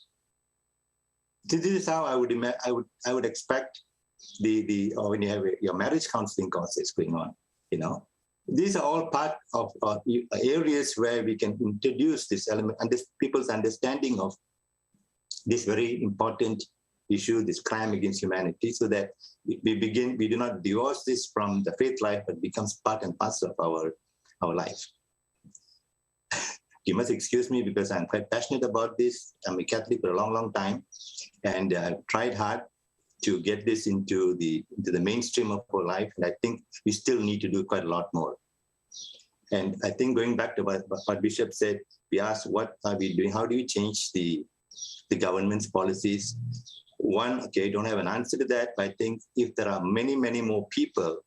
This is how I would expect or when you have your marriage counseling courses going on. These are all part of areas where we can introduce this element and people's understanding of this very important issue, this crime against humanity, so that we do not divorce this from the faith life, but becomes part and parcel of our life. You must excuse me because I'm quite passionate about this. I'm a Catholic for a long, long time, and I've tried hard to get this into the mainstream of our life. And I think we still need to do quite a lot more. And I think going back to what Bishop said, we asked, what are we doing? How do we change the government's policies? One, okay, I don't have an answer to that, but I think if there are many, many more people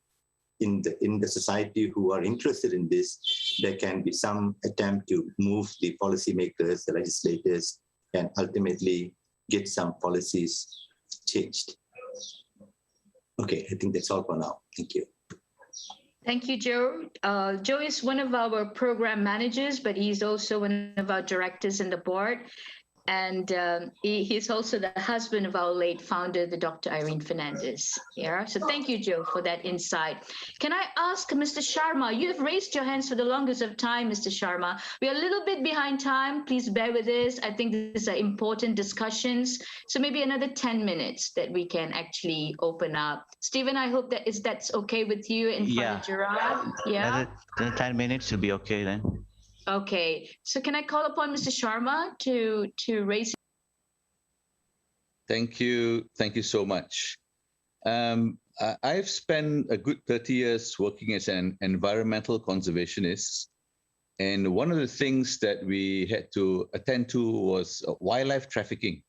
in the society who are interested in this, there can be some attempt to move the policymakers, the legislators, and ultimately get some policies changed. Okay, I think that's all for now. Thank you. Thank you, Joe. Joe is one of our program managers, but he's also one of our directors in the board. And he's also the husband of our late founder, the Dr. Irene Fernandez. Yeah. So thank you, Joe, for that insight. Can I ask Mr. Sharma? You have raised your hands for the longest of time, Mr. Sharma. We are a little bit behind time. Please bear with us. I think these are important discussions. So maybe another 10 minutes that we can actually open up. Stephen, I hope that's okay with you in front of Gerard. Yeah. Another 10 minutes will be okay then. Okay, so can I call upon Mr. Sharma to raise? Thank you so much. I've spent a good 30 years working as an environmental conservationist, and one of the things that we had to attend to was wildlife trafficking.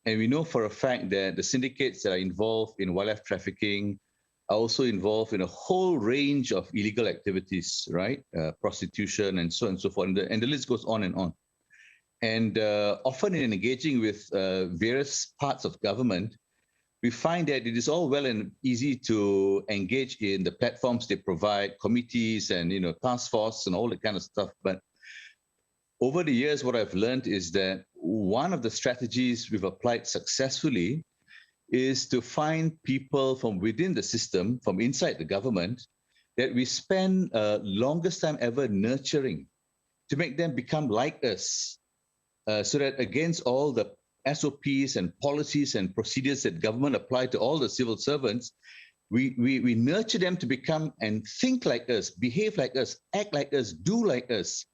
And we know for a fact that the syndicates that are involved in wildlife trafficking are also involved in a whole range of illegal activities, right? Prostitution and so on and so forth. And the list goes on and on. And often in engaging with various parts of government, we find that it is all well and easy to engage in the platforms they provide, committees and task force and all that kind of stuff. But over the years, what I've learned is that one of the strategies we've applied successfully is to find people from within the system, from inside the government, that we spend longest time ever nurturing to make them become like us, so that against all the SOPs and policies and procedures that government apply to all the civil servants, we nurture them to become and think like us, behave like us, act like us, do like us.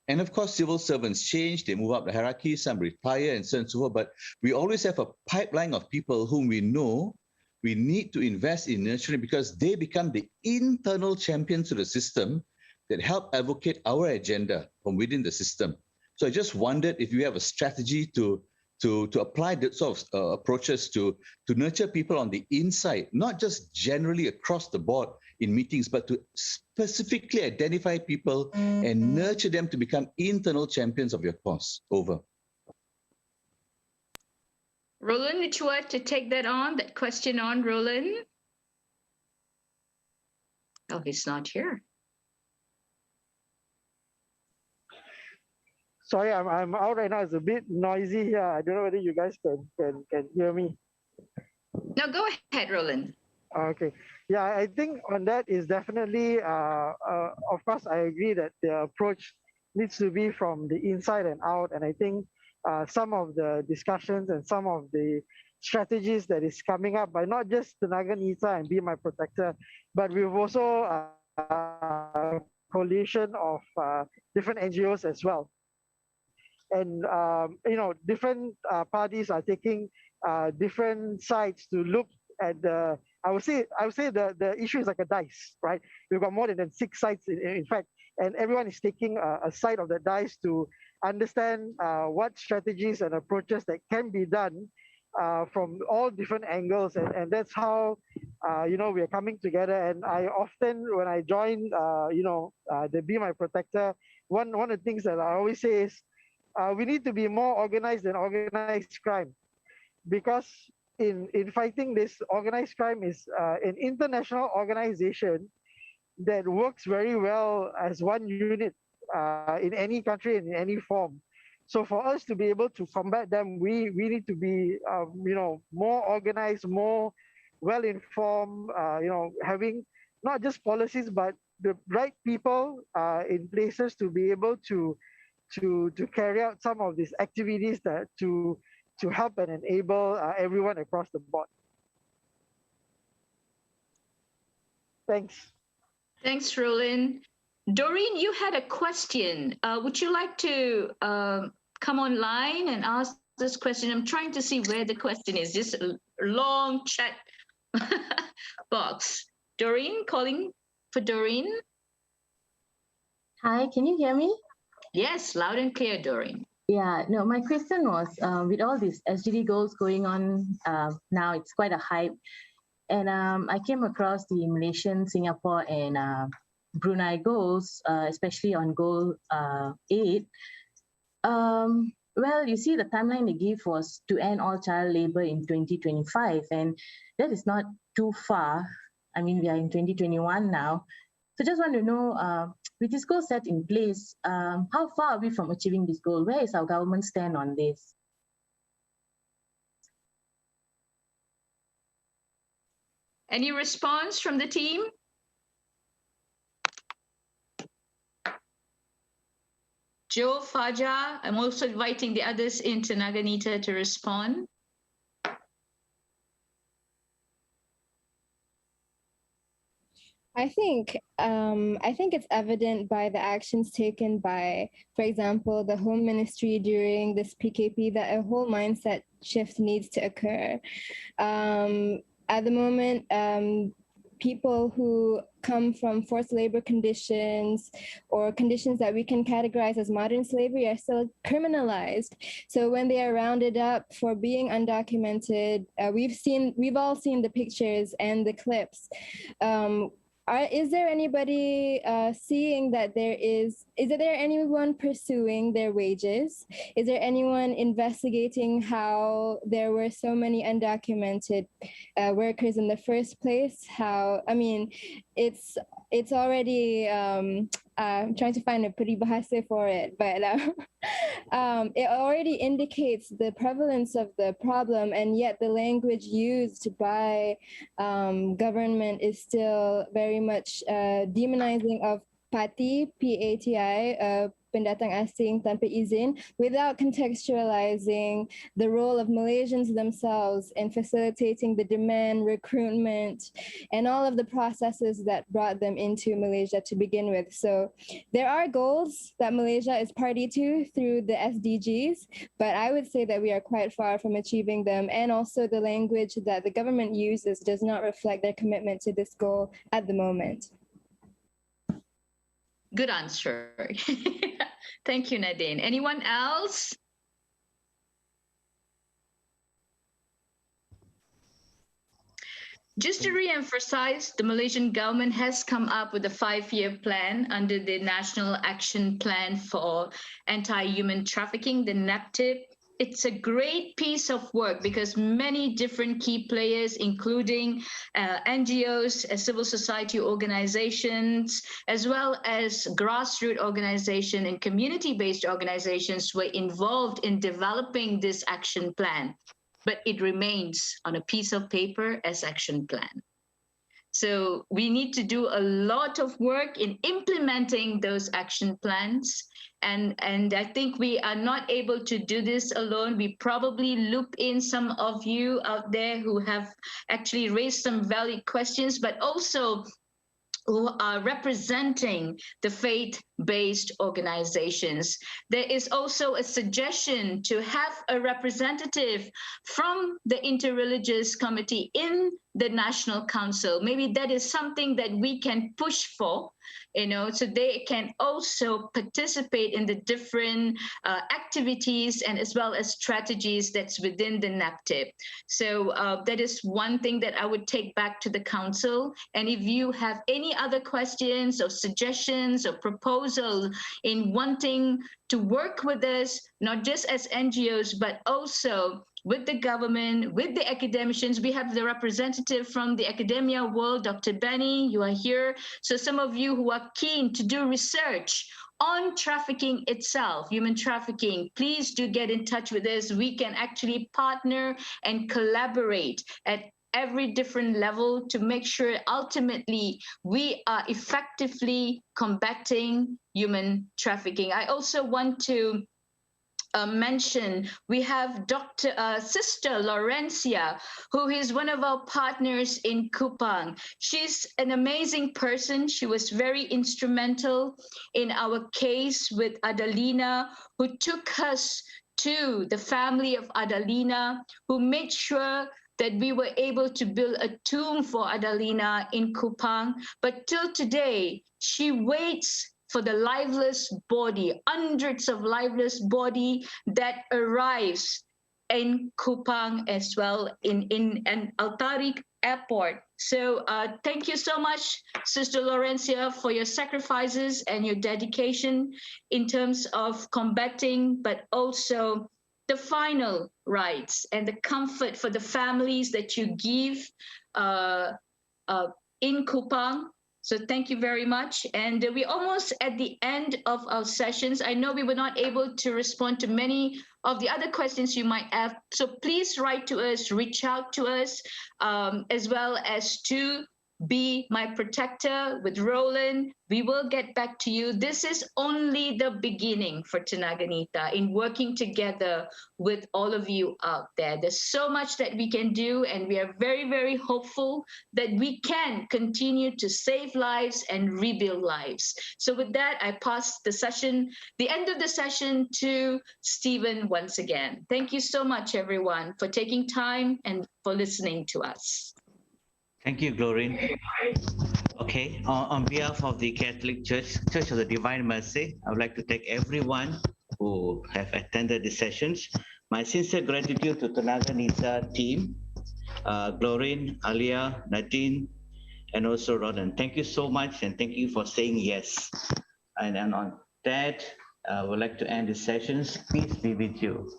And of course, civil servants change, they move up the hierarchy, some retire and so on and so forth, but we always have a pipeline of people whom we know we need to invest in nurturing because they become the internal champions of the system that help advocate our agenda from within the system. So I just wondered if you have a strategy to apply that sort of approaches to nurture people on the inside, not just generally across the board in meetings, but to specifically identify people and nurture them to become internal champions of your cause. Over. Roland, would you like to take that question on, Roland? Oh, he's not here. Sorry, I'm out right now. It's a bit noisy here. I don't know whether you guys can hear me. No, go ahead, Roland. Okay. Yeah, I think on that is definitely, of course, I agree that the approach needs to be from the inside and out. And I think some of the discussions and some of the strategies that is coming up by not just Tenaganita and Be My Protector, but we've also a coalition of different NGOs as well. And different parties are taking different sides to look at the. I would say the issue is like a dice, right? We've got more than 6 sides, in fact, and everyone is taking a side of the dice to understand what strategies and approaches that can be done from all different angles, and that's how we are coming together. And I often, when I join, the Be My Protector, one of the things that I always say is, we need to be more organized than organized crime, because in fighting this, organized crime is an international organization that works very well as one unit in any country and in any form. So for us to be able to combat them, we need to be more organized, more well-informed, having not just policies but the right people in places to be able to carry out some of these activities that to help and enable everyone across the board. Thanks. Thanks, Roland. Doreen, you had a question. Would you like to come online and ask this question? I'm trying to see where the question is. Just a long chat box. Doreen, calling for Doreen. Hi, can you hear me? Yes, loud and clear, Doreen. Yeah, no, my question was, with all these SDG goals going on now, it's quite a hype. And I came across the Malaysian, Singapore, and Brunei goals, especially on goal 8. Well, you see, the timeline they gave was to end all child labor in 2025, and that is not too far. I mean, we are in 2021 now. So just want to know, with this goal set in place, how far are we from achieving this goal? Where is our government stand on this? Any response from the team? Joe, Fajar, I'm also inviting the others in Tenaganita to respond. I think it's evident by the actions taken by, for example, the Home Ministry during this PKP that a whole mindset shift needs to occur. At the moment, people who come from forced labor conditions or conditions that we can categorize as modern slavery are still criminalized. So when they are rounded up for being undocumented, we've all seen the pictures and the clips. Is there anybody seeing that is there anyone pursuing their wages? Is there anyone investigating how there were so many undocumented workers in the first place? It's already, I'm trying to find a peribahasa for it, but it already indicates the prevalence of the problem, and yet the language used by government is still very much demonizing of PATI, P-A-T-I, pendatang asing tanpa izin, without contextualizing the role of Malaysians themselves in facilitating the demand, recruitment, and all of the processes that brought them into Malaysia to begin with. So there are goals that Malaysia is party to through the SDGs, but I would say that we are quite far from achieving them. And also the language that the government uses does not reflect their commitment to this goal at the moment. Good answer. Thank you, Nadine. Anyone else? Just to re-emphasize, the Malaysian government has come up with a 5-year plan under the National Action Plan for Anti-Human Trafficking, the NAPTIP. It's a great piece of work because many different key players, including NGOs, civil society organizations, as well as grassroots organizations and community-based organizations were involved in developing this action plan, but it remains on a piece of paper as action plan. So we need to do a lot of work in implementing those action plans. And I think we are not able to do this alone. We probably loop in some of you out there who have actually raised some valid questions, but also who are representing the faith-based organizations. There is also a suggestion to have a representative from the Interreligious Committee in the National Council. Maybe that is something that we can push for, so they can also participate in the different activities and as well as strategies that's within the NAPTIP. So that is one thing that I would take back to the council. And if you have any other questions or suggestions or proposals in wanting to work with us, not just as NGOs, but also with the government, with the academicians. We have the representative from the academia world, Dr. Benny, you are here. So some of you who are keen to do research on trafficking itself, human trafficking, please do get in touch with us. We can actually partner and collaborate at every different level to make sure ultimately we are effectively combating human trafficking. I also want to mention we have Sister Laurencia, who is one of our partners in Kupang. She's an amazing person. She was very instrumental in our case with Adelina, who took us to the family of Adelina, who made sure that we were able to build a tomb for Adelina in Kupang. But till today, she waits for the lifeless body, hundreds of lifeless body that arrives in Kupang as well, in an Altarik airport. So thank you so much, Sister Laurencia, for your sacrifices and your dedication in terms of combating, but also the final rights and the comfort for the families that you give in Kupang. So thank you very much. And we're almost at the end of our sessions. I know we were not able to respond to many of the other questions you might have. So please write to us, reach out to us, as well as to Be My Protector with Roland. We will get back to you. This is only the beginning for Tenaganita in working together with all of you out there. There's so much that we can do, and we are very, very hopeful that we can continue to save lives and rebuild lives. So with that, I pass the end of the session to Stephen once again. Thank you so much, everyone, for taking time and for listening to us. Thank you, Glorin. Okay, on behalf of the Catholic Church, Church of the Divine Mercy, I would like to thank everyone who have attended the sessions. My sincere gratitude to Tenaganita team, Glorin, Alia, Nadine, and also Ronan. Thank you so much, and thank you for saying yes. And on that, I would like to end the sessions. Peace be with you.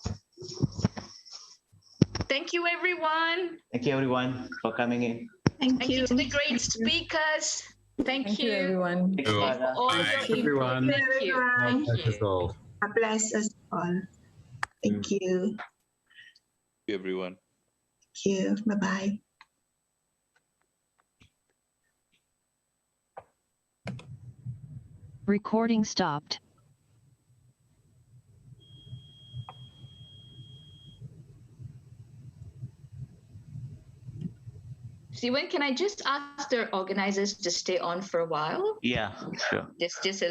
Thank you, everyone. Thank you, everyone, for coming in. Thank you to the great speakers. Thank you, everyone. Thanks, for Father. all your Thanks, input. everyone. Thank you. Everyone. Thank That's you. all. God bless us all. Thank you. Thank you, everyone. Thank you. Bye-bye. Recording stopped. Steven, can I just ask the organizers to stay on for a while? Yeah, sure. Just a